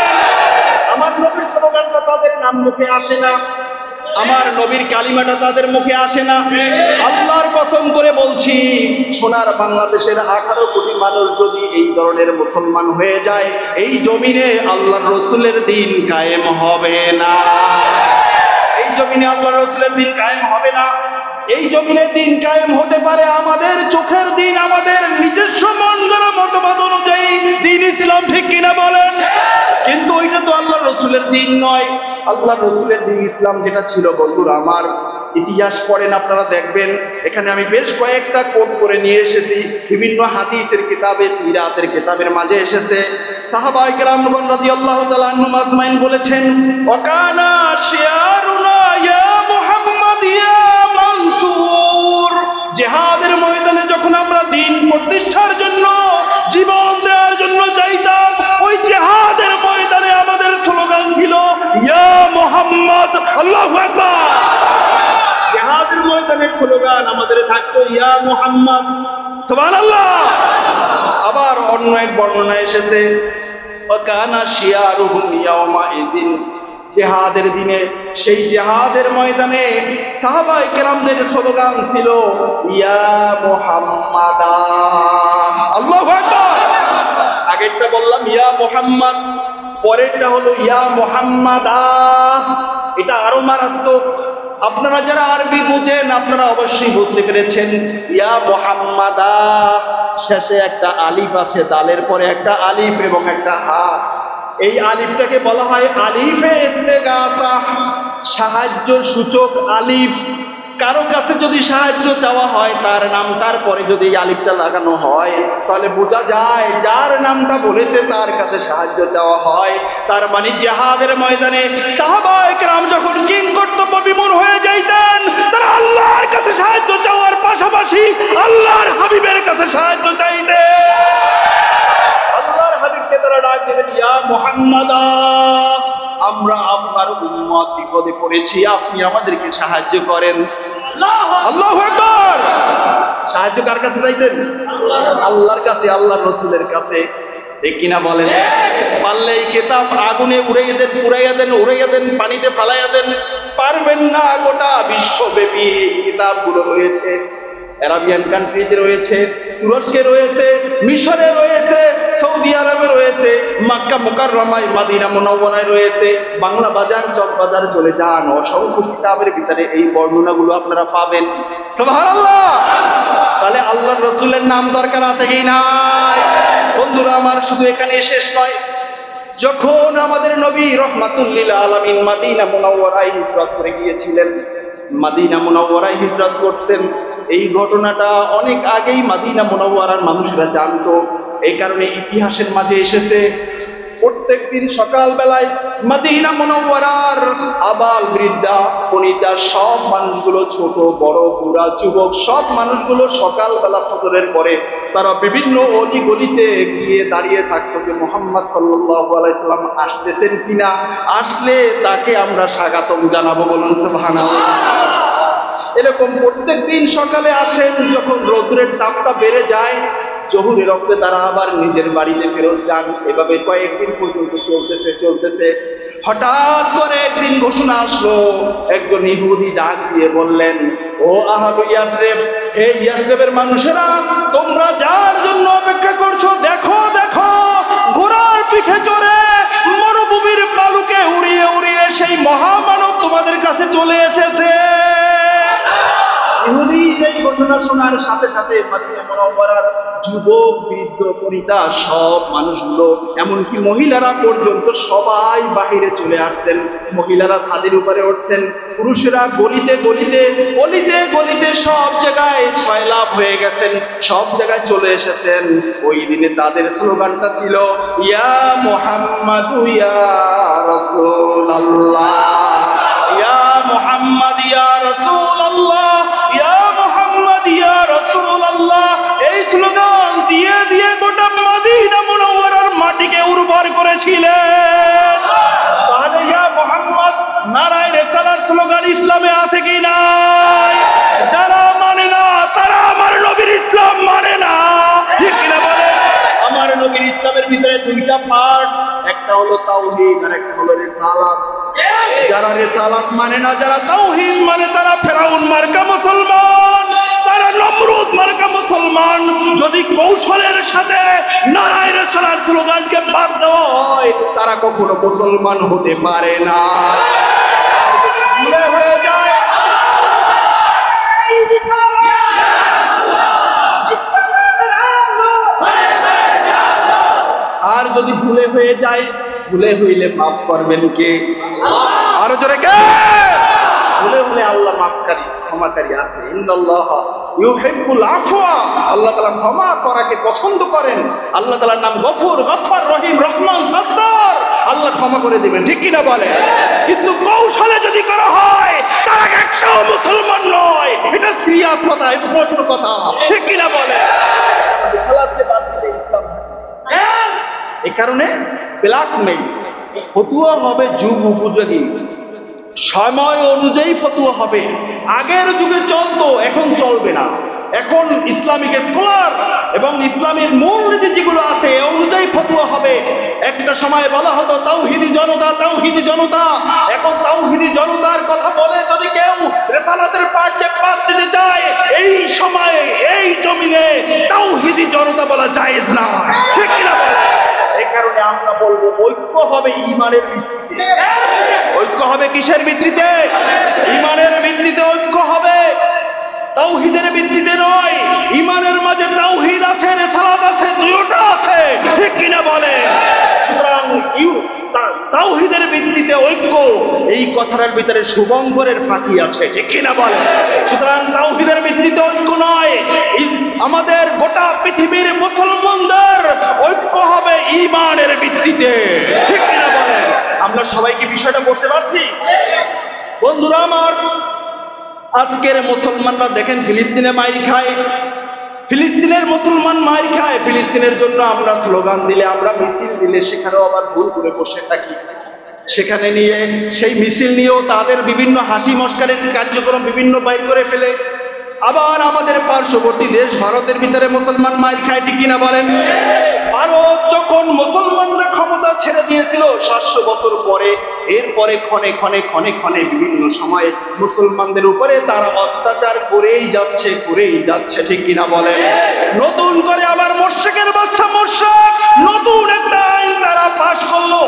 আমার নবীর স্লোগানটা তাদের নাম মুখে আসে না, আমার নবীর কালিমাটা তাদের মুখে আসে না। আল্লাহর কসম করে বলছি, সোনার বাংলাদেশের 18 কোটি মানুষ যদি এই ধরনের মুসলমান হয়ে যায়, এই জমিনে আল্লাহর রসুলের দিন কায়েম হবে না। এই জমিনে আল্লাহর রসুলের দিন কায়েম হবে না। এই জমিনে দিন কায়েম হতে পারে আমাদের চোখের দিন, আমাদের নিজস্ব মন গড়া মতবাদ অনুযায়ী দিন ইসলাম। ঠিক কিনা বলেন? কিন্তু ওইটা তো আল্লাহর রসুলের দিন নয়। আল্লাহর রসুলের দিন ইসলাম যেটা ছিল, বন্ধুরা আমার, ইতিহাস পড়েন আপনারা দেখবেন, এখানে আমি বেশ কয়েকটা কোট করে নিয়ে এসেছি, বিভিন্ন হাদিসের কিতাবে, সিরাতের কিতাবের মাঝে এসেছে। সাহাবায়ে কেরামগণ রাদিয়াল্লাহু তাআলা আনহুম আজমাইন বলেছেন, ওয়াকানা শিয়ারুনা ইয়া মুহাম্মদ ইয়া মানসুর। জিহাদের ময়দানে যখন আমরা দিন প্রতিষ্ঠার জন্য, জীবন দেওয়ার জন্য যাইতাম, ওই জিহাদের ময়দানে আমাদের স্লোগান ছিল ইয়া মুহাম্মদ। আল্লাহু আকবার। জিহাদের ময়দানের স্লোগান আমাদের থাকতো ইয়া মুহাম্মদ। সুবহানাল্লাহ। আবার অন্য এক বর্ণনা এসেছে, ওয়াকানা শিয়ারুহুম ইয়াওমা ইযিন। জিহাদের দিনে, সেই জিহাদের ময়দানে সাহাবায়ে কেরামদের স্লোগান ছিল ইয়া মুহাম্মাদা। আল্লাহু আকবার। আগেরটা বললাম ইয়া মুহাম্মদ, পরেরটা হলো ইয়া মুহাম্মাদা, এটা আরো মারাত্মক। আপনারা যারা আরবি বোঝেন আপনারা অবশ্যই বুঝতে পেরেছেন। ইয়া মুহাম্মাদা, শেষে একটা আলিফ আছে, দালের পরে একটা আলিফ এবং একটা হা। এই আলিফটাকে বলা হয় আলিফে ইস্তেগাসা, সাহায্য সূচক আলিফ। কারো কাছে যদি সাহায্য চাওয়া হয় তার নামটার পরে যদি এই আলিফটা লাগানো হয় তাহলে বোঝা যায় যার নামটা বলেছে তার কাছে সাহায্য চাওয়া হয়। তার মানে জিহাদের ময়দানে সাহাবায়ে কেরাম যখন কিং কর্তব্য বিমূঢ় হয়ে যাইতেন, তারা আল্লাহর কাছে সাহায্য চাওয়ার পাশাপাশি আল্লাহর হাবিবের কাছে সাহায্য চাইতেন। আল্লাহর হাবিবকে তারা ডাক দিতেন, ইয়া মুহাম্মাদা, আমরা আপনার উম্মত বিপদে পড়েছি, আপনি আমাদেরকে সাহায্য করেন। আল্লাহু আকবার। সাহায্য কার কাছে চাইতেন? আল্লাহর কাছে, আল্লাহর রাসূলের কাছে। ঠিক কিনা বলেন? পারলে এই কিতাব আগুনে উড়াইয়া দেন, পুড়াইয়া দেন, উড়াইয়া দেন, পানিতে ফালাইয়া দেন, পারবেন না। গোটা বিশ্বব্যাপী এই কিতাবগুলো রয়েছে। আরাবিয়ান কান্ট্রিতে রয়েছে, তুরস্কে রয়েছে, মিশরে রয়েছে, সৌদি আরবে রয়েছে, মক্কা মুকাররমায়, মদিনা মুনাওয়ারায় রয়েছে। বাংলা বাজার, চক বাজার চলে যান, অসংখ্য কিতাবের ভিতরে এই বর্ণনাগুলো আপনারা পাবেন। সুবহানাল্লাহ। তাহলে আল্লাহর রাসূলের নাম দরকার আছে কি নাই? বন্ধুরা আমার, শুধু এখানে শেষ নয়। যখন আমাদের নবী রাহমাতুল লিল আলামিন মদিনা মুনাওয়ারায় হিজরত করে গিয়েছিলেন, মদিনা মুনাওয়ারায় হিজরত করতেন, এই ঘটনাটা অনেক আগেই মদিনা মুনাওয়ারার মানুষরা জানতো। এই কারণে ইতিহাসের মাঝে এসেছে। প্রত্যেকদিন সকাল বেলায় মদিনা মুনাওয়ারার আবাল বৃদ্ধা বনিতা সব মানুষগুলো, ছোট বড় বুড়া যুবক, সব মানুষগুলো সকালবেলা ফজরের পরে তারা বিভিন্ন অলি গলিতে গিয়ে দাঁড়িয়ে থাকতো যে মুহাম্মদ সাল্লাল্লাহু আলাইহি সাল্লাম আসতেছেন কিনা, আসলে তাকে আমরা স্বাগতম জানাবো। বলুন সুবহানাল্লাহ। এরকম প্রত্যেক দিন সকালে আসেন, যখন রৌদ্রের তাপটা বেড়ে যায় জহুরের রক্তে তারা আবার নিজের বাড়িতে ফেরত যান। এভাবে কয়েকদিন পর্যন্ত চলতেছে। হঠাৎ করে একদিন ঘোষণা আসলো, একজন ইহুদি ডাক দিয়ে বললেন, ও আহলু ইয়াসরিব, এই ইয়াসরিবের মানুষেরা, তোমরা যার জন্য অপেক্ষা করছো, দেখো দেখো, ঘোড়ার পিঠে চড়ে মরুভূমির বালুকে উড়িয়ে উড়িয়ে সেই মহামানব তোমাদের কাছে চলে এসেছে। ইহুদি এই ঘোষণা শোনার সাথে সাথে মদিনা মুনাওয়ারার যুবক বৃদ্ধ বনিতা সব মানুষগুলো, এমনকি মহিলারা পর্যন্ত সবাই বাহিরে চলে আসতেন। মহিলারা ছাদের উপরে উঠতেন, পুরুষেরা গলিতে গলিতে অলিতে গলিতে সব জায়গায় সয়লাভ হয়ে গেছেন, সব জায়গায় চলে এসেছেন। ওই দিনে তাদের স্লোগানটা ছিল, ইয়া মুহাম্মাদু ইয়া রাসূলুল্লাহ, ইয়া মুহাম্মাদ ইয়া রাসূলুল্লাহ, ইয়া মুহাম্মাদ ইয়া রাসূলুল্লাহ। এই স্লোগান দিয়ে দিয়ে গোটা মদিনা মুনাওয়ারার মাটিকে উর্বর করেছিলেন। তাহলে ইয়া মুহাম্মদ নারায়ে রিসালাত স্লোগান ইসলামে আছে কি নাই? যারা মানে না তারা আমার নবীর ইসলাম মানে না। ঠিক কিনা বলেন? আমার নবীর ইসলামের ভিতরে দুইটা পার্ট, একটা হলো তাওহীদ আর একটা হলো রিসালাত। যারা রিসালাত মানে না, যারা তাওহীদ মানে, তারা ফেরাউন মার্কা মুসলমান, তারা নমরুদ মার্কা মুসলমান। যদি কৌশলের সাথে নারায়ে রিসালাত স্লোগানকে বাদ দেওয়া হয়, তারা কখনো মুসলমান হতে পারে না। ভুলে হয়ে যায়, আর যদি ভুলে হয়ে যায়, ভুলে হইলে মাফ করবেন কে? আরো জোরে কে? ভুলে হলে আল্লাহ মাফকারী, ক্ষমাকারী আছে। ইন্নাল্লাহা ইউহিব্বুল আফওয়া, আল্লাহ তাআলা ক্ষমা করাকে পছন্দ করেন। আল্লাহ তাআলার নাম গফুর, গফফার, রহিম, রহমান, সত্তার। আল্লাহ ক্ষমা করে দিবেন। ঠিক কিনা বলে? কিন্তু কৌশলে যদি করা হয়, তারা একটাও মুসলমান নয়। এটা সিরিয়াস কথা, স্পষ্ট কথা। ঠিক কিনা বলে? এই কারণে ব্ল্যাকমেইল ফতুয়া হবে যুগ উপযোগী, সময় অনুযায়ী ফতুয়া হবে। আগের যুগে চলতো, এখন চলবে না। এখন ইসলামিক স্কলার এবং ইসলামের মূল নীতি যেগুলো আছে এ অনুযায়ী ফতুয়া হবে। একটা সময় বলা হতো তাওহীদি জনতা, তাওহীদি জনতা। এখন তাওহীদি জনতার কথা বলে যদি কেউ রিসালাতের পাঠকে বাদ দিতে চায়, এই সময়ে এই জমিনে তাওহীদি জনতা বলা জায়েজ না। ঠিক কিনা বলে? এই কারণে আমরা বলবো ঐক্য হবে ঈমানের ভিত্তিতে। ঐক্য হবে কিসের ভিত্তিতে? ঈমানের ভিত্তিতে ঐক্য হবে, তাওহীদের ভিত্তিতে নয়। ঈমানের মাঝে তাওহীদ আছে, রিসালাত আছে, দুটোটা আছে, ঠিক কিনা বলে? সুতরাং তাওহীদের ভিত্তিতে ঐক্য, এই কথাটার ভিতরে শুভঙ্করের ফাঁকি আছে, ঠিক কিনা বলে? সুতরাং তাওহীদের ভিত্তিতে ঐক্য নয়, আমাদের গোটা পৃথিবীর মুসলমানদের ঐক্য হবে ঈমানের ভিত্তিতে, ঠিক কিনা বলে? আমরা সবাই কি বিষয়টা বুঝতে পারছি? বন্ধুরা আমার, আজকের মুসলমানরা দেখেন ফিলিস্তিনে মাইর খায়, ফিলিস্তিনের মুসলমান মাইর খায়। ফিলিস্তিনের জন্য আমরা স্লোগান দিলে, আমরা মিছিল দিলে সেখানেও আবার ভুল করে বসে থাকি। সেখানে নিয়ে সেই মিছিল নিয়েও তাদের বিভিন্ন হাসি মস্কারের কার্যক্রম বিভিন্ন বাইর করে ফেলে। আবার আমাদের পার্শ্ববর্তী দেশ ভারতের ভিতরে মুসলমান মাইর খায়, ঠিক কিনা বলেন? ভারত যখন মুসলমানরা ক্ষমতা ছেড়ে দিয়েছিল 700 বছর পরে, এরপরে ক্ষণে ক্ষণে ক্ষণে ক্ষণে বিভিন্ন সময়ে মুসলমানদের উপরে তারা অত্যাচার করেই যাচ্ছে, ঠিক কিনা বলেন? নতুন করে আবার মোরশেকের বাচ্চা মোরশেক নতুন একটা আইন তারা পাশ করলো,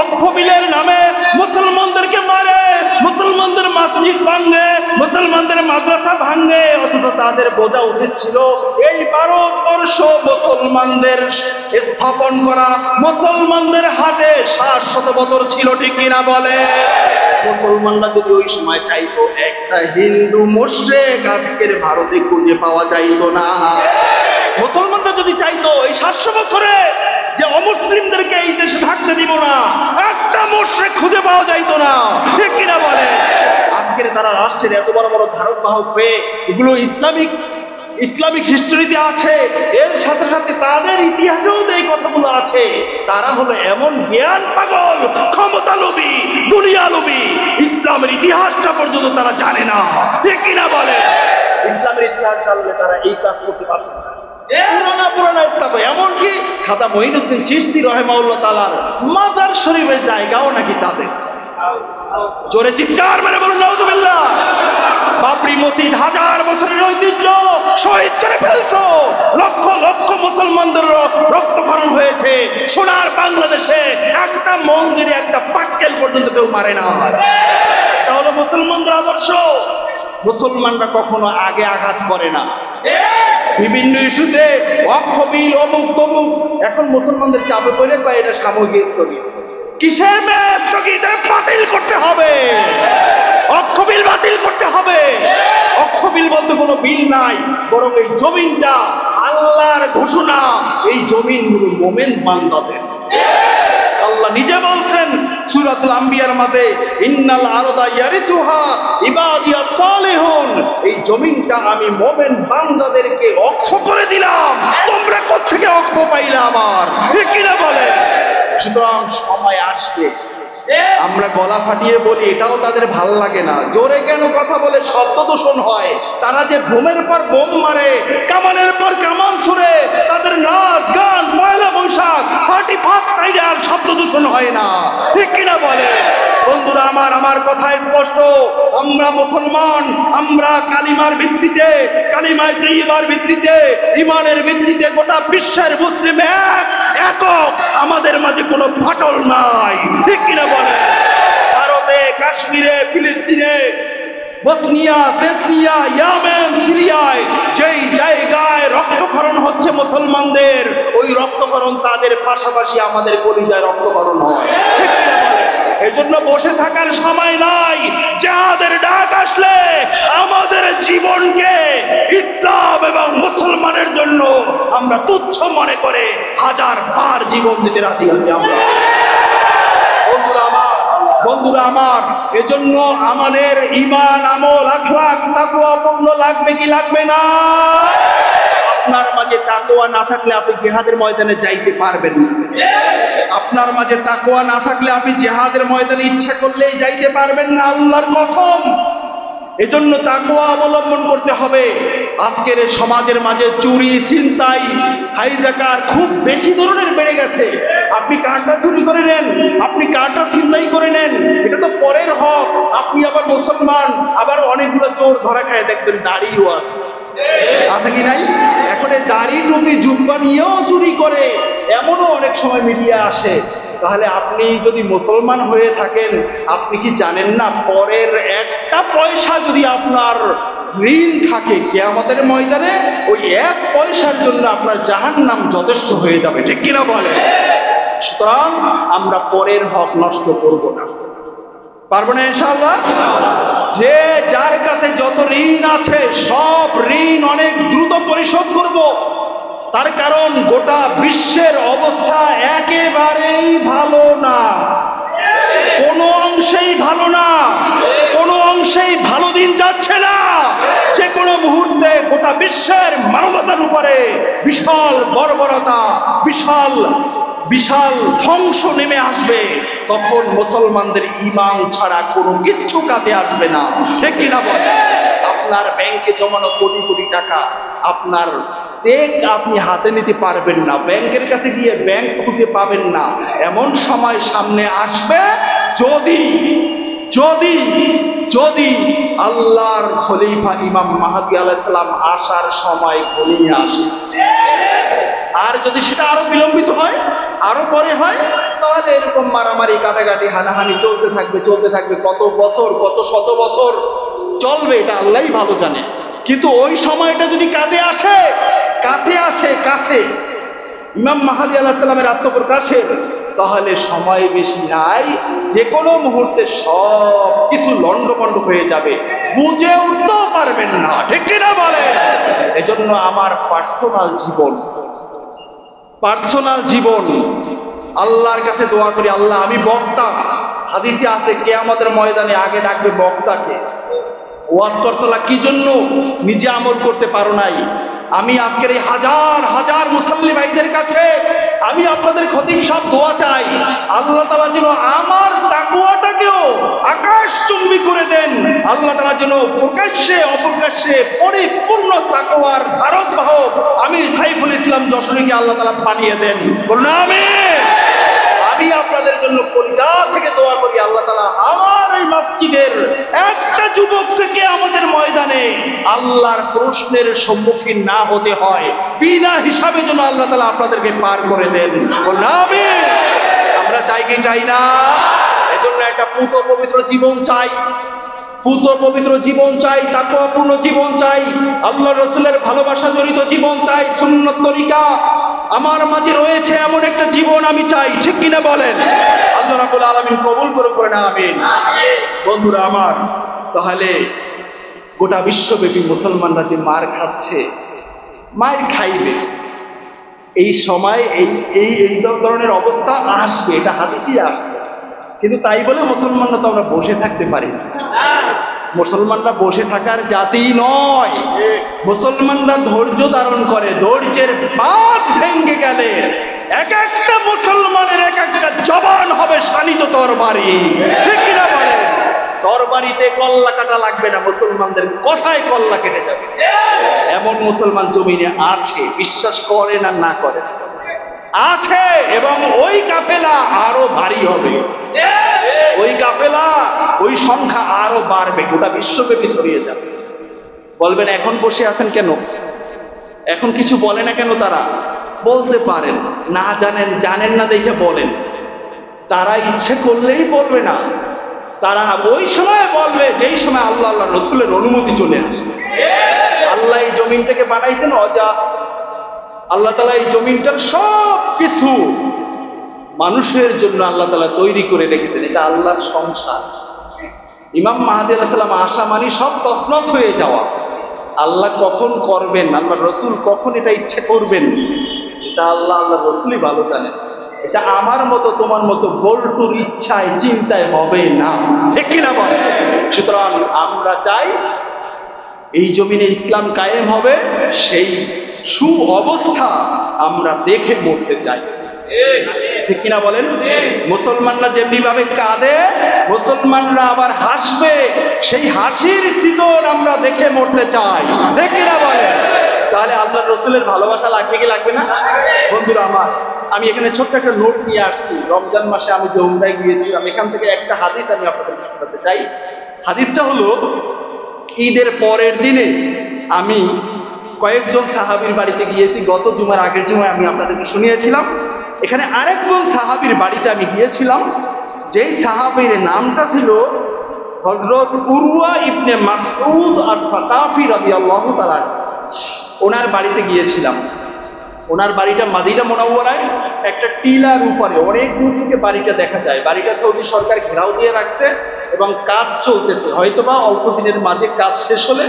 অক্ষ বিলের নামে মুসলমানদেরকে মারে, মুসলমানদের মসজিদ ভাঙে, মুসলমানদের মাদ্রাসা ভাঙে। অথচ তাদের বোঝা উচিত ছিল এই ভারতবর্ষ মুসলমানদের স্থাপন করা, মুসলমানদের হাতে 700 বছর ছিল, ঠিক কিনা বলে? মুসলমানরা যদি ওই সময় চাইতো, একটা হিন্দু মোশরেক আজকের ভারতে খুঁজে পাওয়া যাইতো না। মুসলমানরা যদি চাইতো এই 700 বছরে যে অমুসলিমদেরকে এই দেশে থাকতে দিব না, একটা মোশরেক খুঁজে পাওয়া যাইতো না, ঠিক কিনা বলে? আজকের তারা রাষ্ট্রের এত বড় বড় ধারক বাহক হয়ে, এগুলো ইসলামিক হিস্ট্রিতে আছে, এর সাথে সাথে তাদের ইতিহাসেও এই কথাগুলো আছে। তারা হলো এমন জ্ঞান পাগল, ক্ষমতা লোভী, দুনিয়া লোভী, ইসলামের ইতিহাসটা পর্যন্ত তারা জানে না, ঠিক কিনা বলে? ইসলামের ইতিহাস জানলে তারা এই কাজ করতে পারবে না। পুরানা ইসলাম, এমনকি খাজা মঈনুদ্দিন চিশতি রাহিমাহুল্লাহ তাআলার মাজার শরীফের জায়গাও নাকি তাদের। জোরে চিৎকার মেরে বলুন নাউজুবিল্লাহ। বাবরি মসজিদ 1000 বছরের ঐতিহ্য শহীদ করে ফেলছো, লক্ষ লক্ষ মুসলমানদের রক্তক্ষরণ হয়েছে। সোনার বাংলাদেশে একটা মন্দিরে একটা পাটকেল পর্যন্ত কেউ মারে না। তাহলে মুসলমানদের আদর্শ, মুসলমানরা কখনো আগে আঘাত করে না বিভিন্ন ইস্যুতে, ওয়াকফ বিল, অমুক তমুক। এখন মুসলমানদের চাপে পড়ে পায় এটা সাময়িক স্থগিত। কিসের স্থগিত? বাতিল করতে হবে, ওয়াকফ বিল বাতিল করতে হবে। ওয়াকফ বিল বলতে কোনো বিল নাই, বরং এই জমিনটা আল্লাহর ঘোষণা, এই জমিন হলো মোমেন বান্দাদের। আল্লাহ নিজে বলছেন সূরাতুল আম্বিয়ার মাঝে, ইন্নাল আরদা ইয়ারিসুহা ইবাদিয়াস সালিহুন, এই জমিনটা আমি মোমেন বান্দাদেরকে ওয়াকফ করে দিলাম। তোমরা কোত্থেকে ওয়াকফ পাইলা আবার, ঠিক কিনা বলে? সুতরাং সময় আসবে, আমরা গলা ফাটিয়ে বলি, এটাও তাদের ভাল লাগে না। জোরে কেন কথা বলে শব্দ দূষণ হয়। তারা যে বোমের পর বোম মারে, কামানের পর কামান ছুড়ে, তাদের নাচ গান, পয়লা বৈশাখ, 31 নাইট শব্দ দূষণ হয় না, ঠিক কিনা বলে? বন্ধুরা আমার কথা স্পষ্ট, আমরা মুসলমান, আমরা কালিমার ভিত্তিতে, কালিমায়ে তাইয়্যিবার ভিত্তিতে, ঈমানের ভিত্তিতে গোটা বিশ্বের মুসলিম একক, আমাদের মাঝে কোনো ফাটল নাই, ঠিক কিনা বলে? ভারতে, কাশ্মীরে, ফিলিস্তিনে, বসনিয়া, সেসনিয়া, ইয়েমেন, সিরিয়ায় যেই জায়গায় রক্তক্ষরণ হচ্ছে মুসলমানদের, ওই রক্তক্ষরণ তাদের পাশাপাশি আমাদের কলিজায় রক্তক্ষরণ হয়, ঠিক কিনা বলে? এজন্য বসে থাকার সময় নাই। জিহাদের ডাক আসলে আমাদের জীবনকে ইসলাম এবং মুসলমানের জন্য আমরা তুচ্ছ মনে করে 1000 বার জীবন দিতে রাজি আছি আমরা। বন্ধুরা আমার, এজন্য আমাদের ঈমান, আমল, আখলাক, তাকওয়া পূর্ণ লাগবে কি লাগবে না? আপনার মাঝে তাকওয়া না থাকলে আপনি জিহাদের ময়দানে যাইতে পারবেন না। আপনার মাঝে তাকওয়া না থাকলে আপনি জিহাদের ময়দানে ইচ্ছা করলেই যাইতে পারবেন না, আল্লাহর কসম। এজন্য তাকওয়া অবলম্বন করতে হবে। আজকের সমাজের মাঝে চুরি, ছিনতাই, হাইজাকার খুব বেশি ধরনের বেড়ে গেছে। আপনি কারটা চুরি করে নেন, আপনি কারটা ছিনতাই করে নেন, এটা তো পরের হক। আপনি আবার মুসলমান, আবার অনেকগুলো চোর ধরা খায়, দেখবেন দাড়িও আছে কি নাই? এখন এই দাড়ি টুপি জুব্বা নিয়েও চুরি করে, এমনও অনেক অনেক সময় মিডিয়া আসে। তাহলে আপনি যদি মুসলমান হয়ে থাকেন, আপনি কি জানেন না পরের একটা পয়সা যদি আপনার ঋণ থাকে, কিয়ামতের ময়দানে ওই এক পয়সার জন্য আপনার জাহান্নাম যথেষ্ট হয়ে যাবে, ঠিক কিনা বলে? সুতরাং আমরা পরের হক নষ্ট করব না, পারবো না ইনশাআল্লাহ। যে যার কাছে যত ঋণ আছে সব ঋণ অনেক দ্রুত পরিশোধ করব। তার কারণ গোটা বিশ্বের অবস্থা একেবারেই ভালো না, কোনো অংশেই ভালো না, কোনো অংশেই ভালো দিন যাচ্ছে না। যে কোনো মুহূর্তে গোটা বিশ্বের মানবতার উপরে বিশাল বর্বরতা, বিশাল বিশাল ধ্বংস নেমে আসবে। তখন মুসলমানদের ঈমান ছাড়া কোনো কিচ্ছু কাজে আসবে না, ঠিক কিনা বলে? আপনার ব্যাংকে জমানো কোটি কোটি টাকা, আপনার চেক আপনি হাতে নিতে পারবেন না, ব্যাংকের কাছে গিয়ে ব্যাংক খুঁজে পাবেন না। এমন সময় সামনে আসবে যদি যদি যদি আল্লাহর খলিফা ইমাম মাহদী আলাইহিস সালাম আসার সময় ঘনিয়ে আসে। আর যদি সেটা আরো বিলম্বিত হয়, আরো পরে হয়, তাহলে এরকম মারামারি, কাটাকাটি, হানাহানি চলতে থাকবে কত বছর, কত শত বছর চলবে, এটা আল্লাহই ভালো জানে। কিন্তু ওই সময়টা যদি কাছে আসে ইমাম মাহদী আলাইহিস সালামের আত্মপ্রকাশের, তাহলে সময় বেশি নাই, যে কোনো মুহূর্তে সব কিছু লন্ডভন্ড হয়ে যাবে, বুঝে উঠতেও পারবেন না, ঠিক কিনা বলে? এজন্য আমার পার্সোনাল জীবন আল্লাহর কাছে দোয়া করি, আল্লাহ আমি বক্তা, হাদিসে আছে কিয়ামতের ময়দানে আগে ডাকবে বক্তাকে। ওয়াজ করছলা কি জন্য? নিজে আমল করতে পারো নাই। আমি আজকের এই হাজার হাজার মুসল্লি ভাইদের কাছে আমি আপনাদের খতিব সাহেব দোয়া চাই, আল্লাহ তাআলা যেন আমার তাকওয়াটাকেও আকাশচুম্বী করে দেন। আল্লাহ তাআলা যেন প্রকাশ্যে অপ্রকাশ্যে পরিপূর্ণ তাকওয়ার ধারক বাহক আমি সাইফুল ইসলাম যশোরীকে আল্লাহ তাআলা বানিয়ে দেন, বলুন আমিন। আমি আপনাদের জন্য কলিজা থেকে দোয়া করি, আল্লাহ তাআলা আমার এই মসজিদের একটা যুবক থেকে আমাদের ময়দানে আল্লাহর প্রশ্নের সম্মুখীন না হতে হয়, বিনা হিসাবে যেন আল্লাহ তাআলা আপনাদেরকে পার করে দেন, বলুন আমিন। আমরা চাই কি চাই না? এজন্য একটা পুত পবিত্র জীবন চাই, তাকওয়াপূর্ণ জীবন চাই, আল্লাহ রাসূলের ভালোবাসা জড়িত জীবন চাই, সুন্নাত তরিকা আমার মাঝে রয়েছে এমন একটা জীবন আমি চাই, ঠিক কিনা বলেন? আল্লাহ রাব্বুল আলামিন কবুল করুন, আমিন। বন্ধুরা আমার, তাহলে গোটা বিশ্বব্যাপী মুসলমানরা যে মার খাচ্ছে, মার খাইবে, এই সময় এই ধরনের অবস্থা আসবে, এটা হাদিসে আসবে। কিন্তু তাই বলে মুসলমানরা তো আমরা বসে থাকতে পারি না। মুসলমানরা বসে থাকার জাতি নয়, মুসলমানরা ধৈর্য ধারণ করে। ধৈর্যের বাঁধ ভেঙে গেলে এক একটা মুসলমানের এক একটা জবান হবে শানিত তরবারি, ঠিক কিনা বলেন? তরবারিতে কল্লা কাটা লাগবে না, মুসলমানদের কথায় কল্লা কেটে যাবে। এমন মুসলমান জমিনে আছে, বিশ্বাস করেন আর না করেন, আছে। এবং ওই কাফেলা আরো ভারী হবে, ওই কাফেলা, ওই সংখ্যা আরো বাড়বে, গোটা বিশ্বব্যাপী ছড়িয়ে যাবে। বলবেন এখন বসে আছেন কেন, এখন কিছু বলে না কেন? তারা বলতে পারেন, না জানেন না দেখে বলেন। তারা ইচ্ছে করলেই বলবে না, তারা ওই সময় বলবে যেই সময় আল্লাহ রাসূলের অনুমতি চলে আসবে। আল্লাহ এই জমিনটাকে বানাইছেন অজা, আল্লাহ তাআলা এই জমিনটার সব কিছু মানুষের জন্য আল্লাহ তাআলা তৈরি করে রেখেছেন, এটা আল্লাহর সংসার। ইমাম মাহদী আলাইহিস সালাম আসা মানে সব তছনছ হয়ে যাওয়া। আল্লাহ কখন করবেন, আল্লাহ রাসূল কখন এটা ইচ্ছে করবেন, এটা আল্লাহ রাসূলই ভালো জানেন। এটা আমার মতো তোমার মতো বল্টুর ইচ্ছায় চিন্তায় হবে না, ঠিক কিনা বল? সুতরাং আমরা চাই এই জমিনে ইসলাম কায়েম হবে, সেই সু অবস্থা আমরা দেখে মরতে চাই, ঠিক কিনা বলেন? মুসলমানরা যেমনি ভাবে কাঁদে, মুসলমানরা আবার হাসবে, সেই হাসির সিজন আমরা দেখে মরতে চাই, ঠিক কিনা বলেন? তাহলে আল্লাহ রাসূলের ভালোবাসা লাগবে কি লাগবে না? বন্ধুরা আমার, আমি এখানে ছোট্ট একটা নোট নিয়ে আসছি। রমজান মাসে আমি যে উমরায় গিয়েছিলাম, এখান থেকে একটা হাদিস আমি আপনাদের জানাতে চাই। হাদিসটা হলো, ঈদের পরের দিনে আমি কয়েকজন সাহাবীর বাড়িতে গিয়েছি। গত জুমার আগের জুমায় আমি আপনাদেরকে শুনিয়েছিলাম। এখানে আরেকজন সাহাবীর বাড়িতে আমি গিয়েছিলাম, যেই সাহাবীর নামটা ছিল হযরত উরওয়া ইবনে মাসউদ আস-সাকাফি রাদিয়াল্লাহু তাআলা। ওনার বাড়িতে গিয়েছিলাম। ওনার বাড়িটা মদিনা মুনাওয়ারায় একটা টিলার উপরে, অনেক দূর থেকে বাড়িটা দেখা যায়। বাড়িটা সৌদি সরকার ঘেরাও দিয়ে রাখছে এবং কাজ চলতেছে। হয়তোবা অল্প দিনের মাঝে কাজ শেষ হলে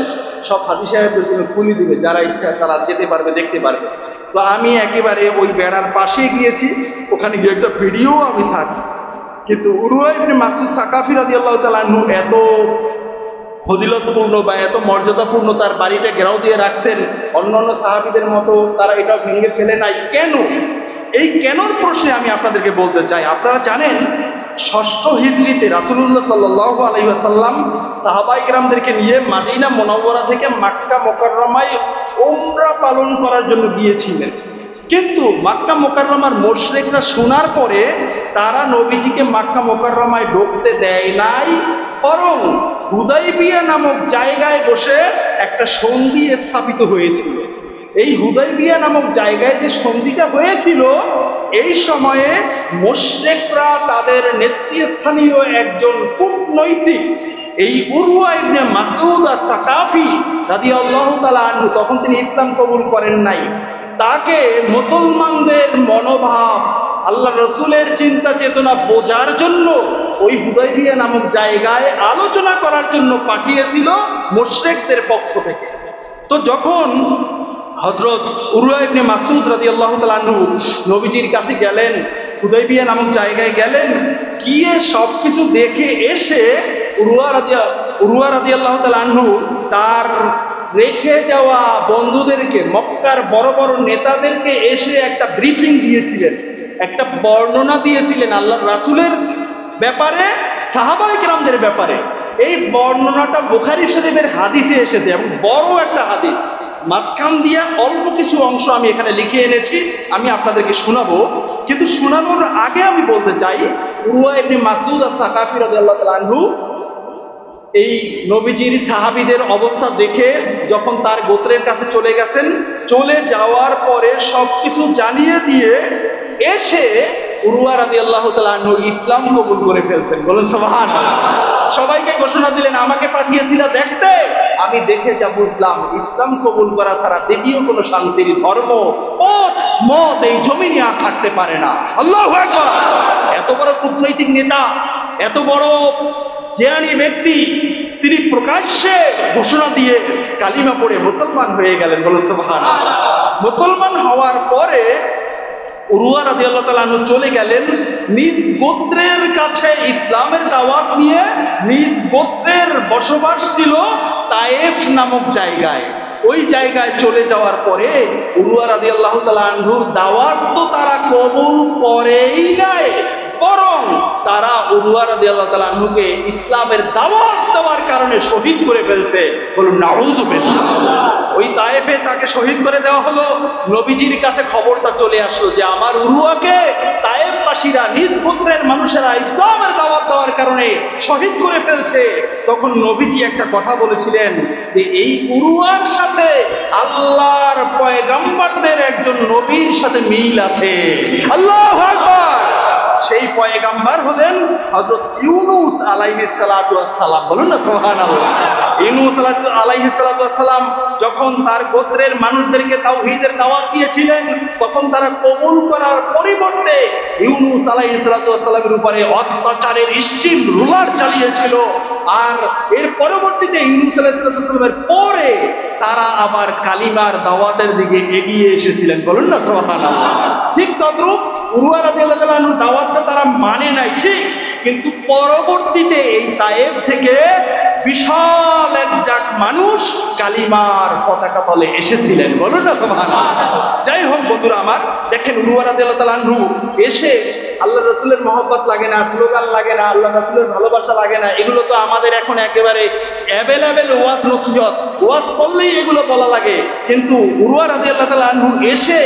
সব হাজি সাহেবের জন্য খুলে দিবে, যারা ইচ্ছা তারা যেতে পারবে, দেখতে পারবে। তো আমি একেবারে ওই বেড়ার পাশে গিয়েছি, ওখানে গিয়ে একটা ভিডিও আমি ছাড়ছি। কিন্তু উরওয়া ইবনে মাসউদ সাকাফি রাদিয়াল্লাহু তাআলা আনহু এত ফজিলতপূর্ণ বা এত মর্যাদাপূর্ণ তার বাড়িটা ঘেরাও দিয়ে রাখছেন, অন্যান্য সাহাবীদের মতো তারা এটা ভেঙে ফেলে নাই কেন? এই কেনর প্রশ্নে আমি আপনাদেরকে বলতে চাই। আপনারা জানেন ৬ষ্ঠ হিজরিতে রাসূলুল্লাহ সাল্লাল্লাহু আলাইহি ওয়াসাল্লাম সাহাবায়ে কেরামদেরকে নিয়ে মদিনা মুনাওয়ারা থেকে মক্কা মুকাররমায় উমরা পালন করার জন্য গিয়েছিলেন। কিন্তু মক্কা মুকাররমার মুশরিকরা শোনার পরে তারা নবীজিকে মক্কা মুকাররমায় ঢুকতে দেয় নাই, বরং হুদাইবিয়া নামক জায়গায় বসে একটা সন্ধি স্থাপিত হয়েছিল। এই হুদাইবিয়া নামক জায়গায় যে সন্ধিটা হয়েছিল, এই সময়ে মুশরিকরা তাদের নেতৃস্থানীয় একজন কূটনৈতিক এই উরওয়া ইবনে মাসউদ আস-সাকাফি রাদিয়াল্লাহু তাআলা আনহু, তখন তিনি ইসলাম কবুল করেন নাই, তাকে মুসলমানদের মনোভাব, আল্লাহ রসুলের চিন্তা চেতনা বোঝার জন্য ওই হুদাইবিয়া নামক জায়গায় আলোচনা করার জন্য পাঠিয়েছিল মুশরিকদের পক্ষ থেকে। তো যখন হযরত উরওয়া ইবনে মাসউদ রাদিয়াল্লাহু তাআলা আনহু নবীজির কাছে গেলেন, হুদাইবিয়া নামক জায়গায় গেলেন, গিয়ে সবকিছু দেখে এসে উরওয়া রাদিয়াল্লাহু তাআলা আনহু তার রেখে যাওয়া বন্ধুদেরকে, মক্কার বড় বড় নেতাদেরকে এসে একটা ব্রিফিং দিয়েছিলেন, একটা বর্ণনা দিয়েছিলেন আল্লাহর রাসূলের ব্যাপারে, সাহাবায়ে কেরামদের ব্যাপারে। এই বর্ণনাটা বুখারী শরীফের হাদিসে এসেছে এবং বড় একটা হাদিস। মাঝখান দিয়ে অল্প কিছু অংশ আমি এখানে লিখে এনেছি, আমি আপনাদেরকে শোনাবো। কিন্তু শোনানোর আগে আমি বলতে চাই, উরওয়া ইবনে মাসউদ আস-সাকাফি রাদিয়াল্লাহু তাআলা আনহু এই নবীজির সাহাবীদের অবস্থা দেখে যখন তার গোত্রের কাছে চলে গেছেন, চলে যাওয়ার পরে সবকিছু জানিয়ে দিয়ে এসে উরওয়া রাদিয়াল্লাহু তাআলা আনহু ইসলাম কবুল করে ফেলতেন। বলেন সুবহানাল্লাহ। সবাইকে ঘোষণা দিলেন, আমাকে পাঠিয়েছিল দেখতে, আমি দেখে যা বুঝলাম, ইসলাম কবুল করা ছাড়া দ্বিতীয় কোনো শান্তির ধর্ম, পথ, মত এই জমিনে আর থাকতে পারে না। আল্লাহু আকবার। এত বড় কূটনৈতিক নেতা, এত বড় জ্ঞানী ব্যক্তি, তিনি প্রকাশ্যে ঘোষণা দিয়ে কালিমা পড়ে মুসলমান হয়ে গেলেন। বলেন সুবহানাল্লাহ। মুসলমান হওয়ার পরে উরওয়া রাদিয়াল্লাহু তাআলা আনহু চলে গেলেন নিজ গোত্রের কাছে ইসলামের দাওয়াত নিয়ে। নিজ গোত্রের বসবাস ছিল তায়েফ নামক জায়গায়। ওই জায়গায় চলে যাওয়ার পরে উরওয়া রাদিয়াল্লাহু তাআলা আনহুর দাওয়াত তো তারা কবুল করেই নাই, বরং তারা উরওয়া রাদিয়াল্লাহু তাআলা আনহুকে ইসলামের দাওয়াত দেওয়ার কারণে শহীদ করে ফেলতে। বলুন নাউযুবিল্লাহ। ওই তায়েফে তাকে শহীদ করে দেওয়া হলো। নবীজির কাছে খবরটা চলে আসলো যে আমার উরওয়াকে তায়েফবাসীরা, নিজ গোত্রের মানুষেরা ইসলামের দাওয়াত দেওয়ার কারণে শহীদ করে ফেলছে। তখন নবীজি একটা কথা বলেছিলেন যে এই উরওয়ার সাথে আল্লাহর পয়গম্বরদের একজন নবীর সাথে মিল আছে। আল্লাহু আকবার। সেই পয়গম্বর হলেন হযরত ইউনূস আলাইহিস সালাতু ওয়াস সালাম। বলুন না সুবহানাল্লাহ। ইউনূস আলাইহিস সালাতু ওয়াস সালাম যখন তার গোত্রের মানুষদেরকে তাওহীদের দাওয়াত দিয়েছিলেন, তখন তারা কবুল করার পরিবর্তে ইউনূস আলাইহিস সালাতু ওয়াস সালামের উপরে অত্যাচারের স্টিম রুলার চালিয়েছিল। আর এর পরবর্তীতে ইউনূস আলাইহিস সালাতু ওয়াস সালামের পরে তারা আবার কালিমার দাওয়াতের দিকে এগিয়ে এসেছিলেন। বলুন না সুবহানাল্লাহ। ঠিক তদ্রূপ উরওয়া রাদিয়াল্লাহু তাআলা আনহু দাওয়াতটা তারা মানে নাই ঠিক, কিন্তু পরবর্তীতে এই তায়েফ থেকে বিশাল এক জাক মানুষ কালিমার পতাকা তলে এসেছিলেন। বলুন না সুবহানাল্লাহ। যাই হোক বন্ধুরা আমার, দেখেন উরওয়া রাদিয়াল্লাহু তাআলা আনহু এসে আল্লাহ রসুলের মহব্বত লাগে না, স্লোগান লাগে না, আল্লাহ রসুলের ভালোবাসা লাগে না, এগুলো তো আমাদের এখন একেবারে অ্যাভেলেবেল ওয়াজ নসিহত, ওয়াজ করলেই এগুলো বলা লাগে। কিন্তু উরওয়া রাদিয়াল্লাহু তাআলা আনহু এসে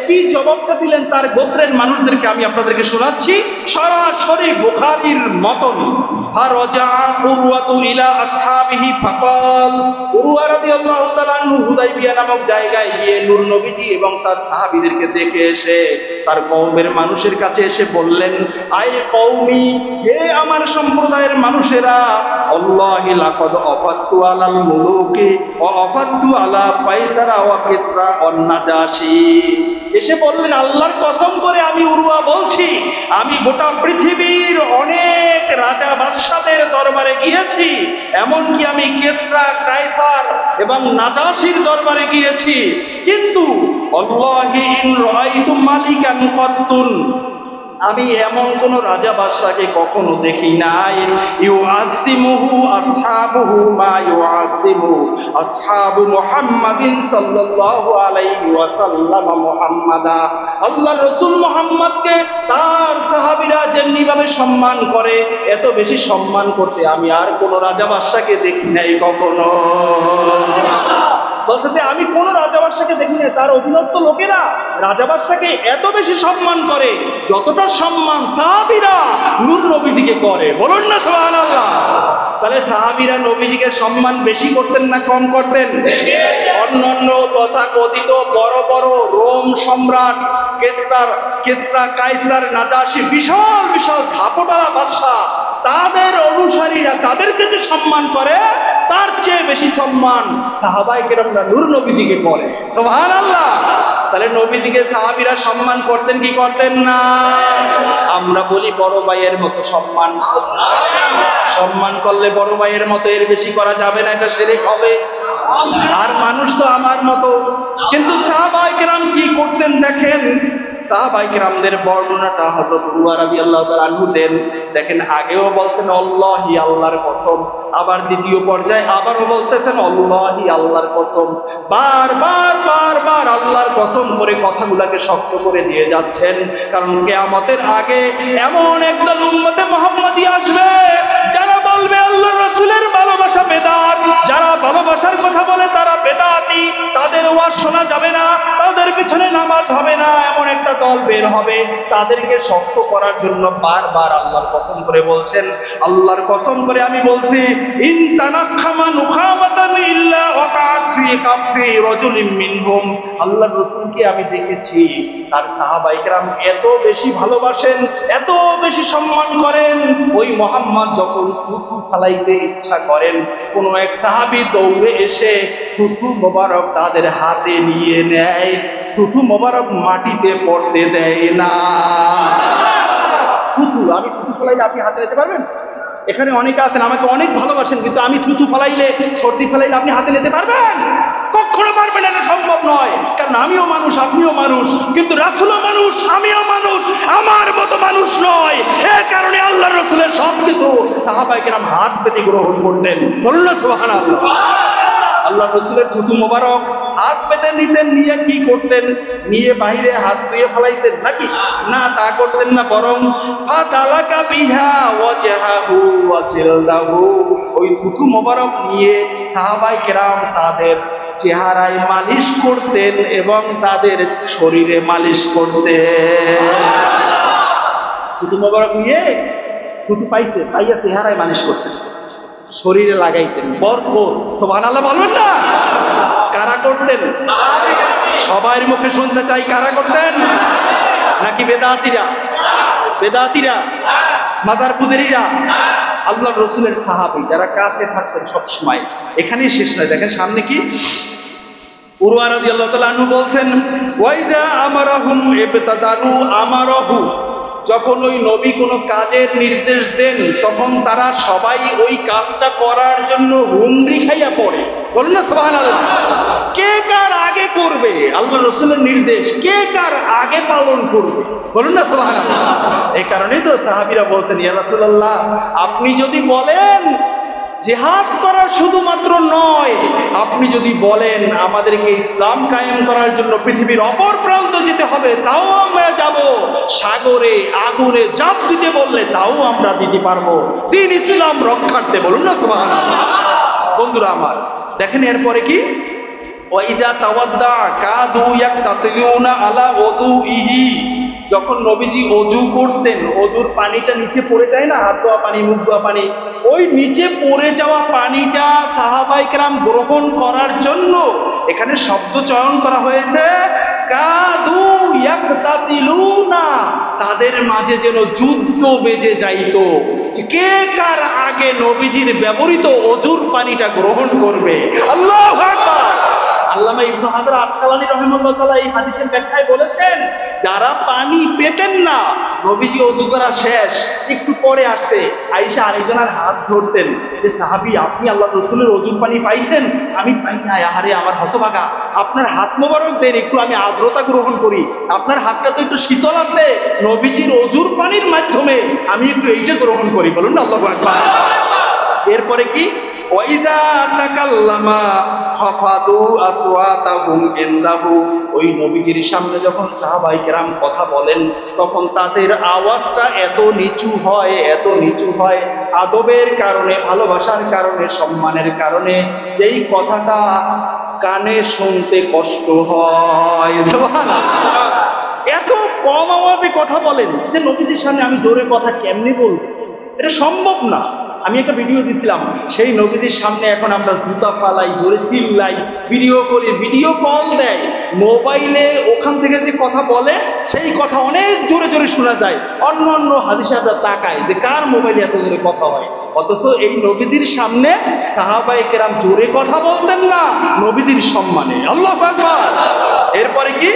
কি জবাবটা দিলেন তার গোত্রের মানুষদেরকে আমি আপনাদেরকে শোনাচ্ছি সরাসরি বুখারীর মতন। ফারাজা উরওয়াতু ইলা আসহাবিহি ফাকাল, উরওয়া রাদিয়াল্লাহু তাআলা আনহু হুদাইবিয়া নামক জায়গায় গিয়ে নূর নবীজি এবং তার সাহাবীদেরকে দেখে এসে তার কওমের মানুষের কাছে এসে বললেন, আই কওমি, হে আমার সম্প্রদায়ের মানুষেরা, আল্লাহি লাকাদ আফাতু আলাল মুলুকি ওয়া আফাতু আলা কায়সারা ওয়া কিসরা ওয়ান নাজাশি। এসে বললেন, আল্লাহর কসম করে আমি উরওয়া বলছি, আমি গোটা পৃথিবীর অনেক রাজা বাদশাদের দরবারে গিয়েছি, এমনকি আমি কিসরা, কায়সার এবং নাজাশির দরবারে গিয়েছি, কিন্তু আল্লাহি ইন রাআইতু মালিকান কাত্তুন, আমি এমন কোন রাজা বাদশাকে কখনো দেখি নাই, ইউআযিমুহু আসহাবুহু মা ইউআযিমু আসহাবু মুহাম্মাদিন সাল্লাল্লাহু আলাইহি ওয়াসাল্লাম মুহাম্মাদা, আল্লাহর রাসূল মুহাম্মদকে তার সাহাবীরা যেমনিভাবে সম্মান করে এত বেশি সম্মান করতে আমি আর কোন রাজা বাদশাকে দেখি নাই কখনো। বলছে যে আমি কোন রাজা বাদশাকে দেখি না, তার অধীনস্থ লোকেরা রাজা বাদশাকে এত বেশি সম্মান করে যতটা সম্মান সাহাবীরা নূর নবীজিকে করে। বলুন না সুবহানাল্লাহ। তাহলে সাহাবীরা নবীজিকে সম্মান বেশি করতেন না কম করতেন? অন্যান্য তথাকথিত বড় বড় রোম সম্রাট কিসরা, কায়সার, নাজাশি, বিশাল বিশাল ধাপটালা বাদশা, তাদের অনুসারীরা তাদেরকে যে সম্মান করে তার চেয়ে বেশি সম্মান সাহাবায়ে কেরামরা নূর নবীজিকে করে। সুবহানাল্লাহ। তাহলে নবীজিকে সাহাবীরা সম্মান করতেন কি করতেন না? আমরা বলি বড় ভাইয়ের মতো সম্মান, সম্মান করলে বড় ভাইয়ের মতো এর বেশি করা যাবে না, এটা শিরক হবে। আর মানুষ তো আমার মতো, কিন্তু সাহাবায়ে কেরাম কি করতেন দেখেন, সাহাবায়ে কেরামদের বর্ণনাটা হযরত উমর রাদিয়াল্লাহু তাআলা আনহু দেন। দেখেন আগেও বলতেন আল্লাহি, আল্লাহর কসম, আবার দ্বিতীয় পর্যায়ে আবারও বলতেছেন আল্লাহি, আল্লাহর কসম, বারবার বারবার আল্লাহর কসম করে কথাগুলোকে শক্ত করে দিয়ে যাচ্ছেন। কারণ কিয়ামতের আগে এমন একদল উম্মতে মুহাম্মাদি আসবে যারা বলবে আল্লাহর রাসূলের ভালোবাসা বেদাত, যারা ভালোবাসার কথা বলে তারা বেদাতি, তাদের ওয়াজ শোনা যাবে না, তাদের পিছনে নামাজ হবে না, এমন একটা দল বের হবে। তাদেরকে শক্ত করার জন্য বারবার আল্লাহর কসম করে বলছেন, আল্লাহর কসম করে আমি বলছি, ইন তানাখামা নুখামাতান ইল্লা ওয়াকাত ফি কাফি রাজুলিন মিনহুম, আল্লাহর রাসূলকে আমি দেখেছি তার সাহাবায়ে কেরাম এত বেশি ভালোবাসেন, এত বেশি সম্মান করেন, ওই মুহাম্মদ যখন থুতু ফালাইতে ইচ্ছা করেন, কোন এক সাহাবী দৌড়ে এসে থুতু মোবারক তাদের হাতে নিয়ে নেয়, থুতু মোবারক মাটিতে পড়তে দেয় না। থুতু, আমি থুতু ফেলাইলে আপনি হাতে নিতে পারবেন? এখানে অনেকে আছেন আমাকে অনেক ভালোবাসেন, কিন্তু আমি থুতু ফেলাইলে, সর্দি ফেলাইলে আপনি হাতে নিতে পারবেন? কখনো পারবেন না, সম্ভব নয়। কারণ আমিও মানুষ, আপনিও মানুষ, কিন্তু রাসূলও মানুষ, আমিও মানুষ, আমার মতো মানুষ নয়। এই কারণে আল্লাহর রাসূলের সবকিছু সাহাবায়ে কেরাম হাত পেতে গ্রহণ করতেন। বলুন না সুবহানাল্লাহ। আল্লাহ রাসূলের থুতু মোবারক হাত পেতে নিতেন, নিয়ে কি করতেন? নিয়ে বাইরে হাত ধুয়ে ফেলাইতেন নাকি? না, তা করতেন না, বরং ফাদালাকা বিহা ওয়াজহাহু ওয়া জিলদাহু, ওই থুতু মোবারক নিয়ে সাহাবায়ে কেরাম তাদের চেহারায় মালিশ করতেন এবং তাদের শরীরে মালিশ করতেন। থুতু মোবারক নিয়ে, থুতু পাইয়া চেহারায় মালিশ করতেন, শরীরে লাগাইতেন। বরকত, সুবহানাল্লাহ বলবেন না? কারা করতেন? সবার মুখে শুনতে চাই, কারা করতেন? নাকি বেদাতিরা? বেদাতিরা, মাজার পূজারীরা? আল্লাহর রাসূলের সাহাবী যারা কাছে থাকতেন সব সময়। এখানেই শেষ নয়, দেখেন সামনে কি উরওয়া রাদিয়াল্লাহু তাআলা আনহু বলছেন, ওয়াইদা আমারাহুম ইবতাদারু আমারাহু, যখন ওই নবী কোনো কাজের নির্দেশ দেন তখন তারা সবাই ওই কাজটা করার জন্য হুমড়ি খাইয়া পড়ে। বলুন না সুবহানাল্লাহ। কে কার আগে করবে আল্লাহ রাসূলের নির্দেশ, কে কার আগে পালন করবে? বলুন না সুবহানাল্লাহ। এই কারণেই তো সাহাবীরা বলছেন, ইয়া রাসূলুল্লাহ, আপনি যদি বলেন জিহাদ করা শুধুমাত্র নয়, আপনি যদি বলেন আমাদেরকে ইসলাম কায়েম করার জন্য পৃথিবীর অপর প্রান্ত যেতে হবে, তাও আমরা যাব। সাগর সাগরে আগুনে জাপ দিতে বললে তাও আমরা দিতে পারবো, দিন ইসলাম রক্ষার্থে, বলুন না সুবহানাল্লাহ। বন্ধুরা আমার দেখেন এরপরে কি, ওয়াইদা তাওয়াদ্দা কাদু ইয়াকতাতিলুনা আলা ওযুইহি, যখন নবীজি অজু করতেন, অজুর পানিটা নিচে পড়ে যায় না, হাত ধোয়া পানি, মুখ ধোয়া পানি, ওই নিচে পড়ে যাওয়া পানিটা সাহাবায়ে কেরাম গ্রহণ করার জন্য এখানে শব্দ চয়ন করা হয়েছে কাদু ইয়াকতাতিলুনা, তাদের মাঝে যেন যুদ্ধ বেজে যাইতো, কে কার আগে নবীজির ব্যবহৃত অজুর পানিটা গ্রহণ করবে। আল্লাহু আকবার। আল্লামা ইবনে হাজার আসকালানী রাহিমাহুল্লাহ তাআলা এই হাদিসের ব্যাখ্যায় বলেছেন, যারা পানি পেতেন না, নবীজি ওযু করা শেষ, একটু পরে আসছে, আয়েশা আরেকজনের হাত ধরতেন যে সাহাবী আপনি আল্লাহ রাসূলের ওযুর পানি পাইছেন? আমি পাই না। আরে আমার হতভাগা, আপনার হাত মোবারক দেন, একটু আমি আর্দ্রতা গ্রহণ করি, আপনার হাতটা তো একটু শীতল আছে, নবীজির ওযুর পানির মাধ্যমে আমি একটু এইটা গ্রহণ করি, বলুন না আল্লাহু আকবার। এরপরে কি, ওয়াইদা তাকাল্লামা খাফাদু আসওয়াতাহুম ইনদাহু, ওই নবীজির সামনে যখন সাহাবায়ে কেরাম কথা বলেন তখন তাদের আওয়াজটা এত নিচু হয়, এত নিচু হয়, আদবের কারণে, ভালোবাসার কারণে, সম্মানের কারণে, যেই কথাটা কানে শুনতে কষ্ট হয়। সুবহানাল্লাহ। এত কম আওয়াজে কথা বলেন যে নবীজির সামনে আমি জোরে কথা কেমনে বলবো, এটা সম্ভব না। আমি একটা ভিডিও দিছিলাম, সেই নবীদের সামনে এখন আমরা জুতা পালাই, জোরে চিল্লাই, ভিডিও করি, ভিডিও কল দেয়, মোবাইলে ওখান থেকে যে কথা বলে সেই কথা অনেক জোরে জোরে শোনা যায়। অন্য অন্য হাদিসে আমরা তাকাই যে কার মোবাইলে এত জোরে কথা হয়, অথচ এই নবীদের সামনে সাহাবায়ে কেরাম জোরে কথা বলতেন না নবীদের সম্মানে। আল্লাহু আকবার। এরপরে কি,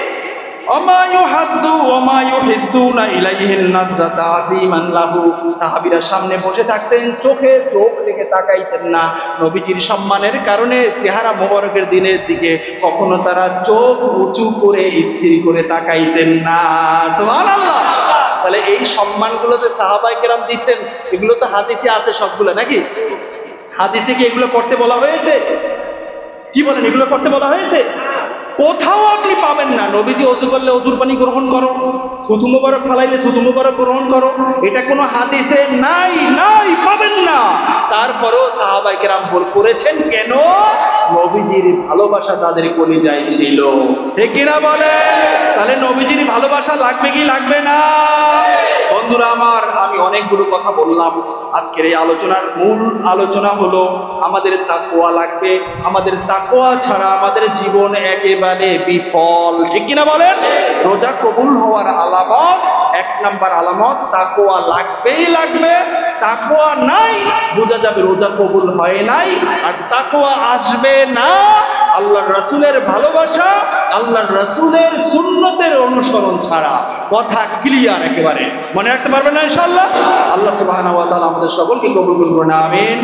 সাহাবীরা সামনে বসে থাকতেন, চোখে চোখ রেখে তাকাইতেন না নবীজির সম্মানের কারণে, চেহারা মোবারকের দিনের দিকে কখনো তারা চোখ উঁচু করে স্থির করে তাকাইতেন না। সুবহানাল্লাহ। তাহলে এই সম্মানগুলো যে সাহাবায়ে কেরাম দিচ্ছেন, এগুলো তো হাদিসে আছে সবগুলো, নাকি? হাদিসে কি এগুলো করতে বলা হয়েছে? কি বলেন, এগুলো করতে বলা হয়েছে? কোথাও আপনি পাবেন না নবীজি ওযু করলে ওযুর পানি গ্রহণ করো, থুতু মোবারক ফালাইলে থুতু মোবারক গ্রহণ করো, এটা কোনো হাদিসে নাই, নাই, পাবেন না। তারপরেও সাহাবায়ে কেরাম ভুল করেছেন কেন? নবীজির ভালোবাসা তাদের কলিজায় ছিল, ঠিক কিনা বলেন? তাহলে নবীজির ভালোবাসা লাগবে কি লাগবে না? বন্ধুরা আমার, আমি অনেকগুলো কথা বললাম। আজকের এই আলোচনার মূল আলোচনা হলো আমাদের তাকওয়া লাগবে, আমাদের তাকওয়া ছাড়া আমাদের জীবন একেবারে বিফল, ঠিক কিনা বলেন? রোজা কবুল হওয়ার আলামত, এক নাম্বার আলামত তাকওয়া লাগবেই লাগবে। তাকওয়া নাই, বোঝা যাবে রোজা কবুল হয় নাই। আর তাকওয়া আসবে না আল্লাহর রাসূলের ভালোবাসা, আল্লাহর রাসূলের সুন্নতের অনুসরণ ছাড়া। কথা ক্লিয়ার একেবারে, মনে রাখতে পারবেন না ইনশাআল্লাহ? আল্লাহ সুবহানাহু ওয়া তাআলা আমাদের সকলকে কবুল করুন, আমিন।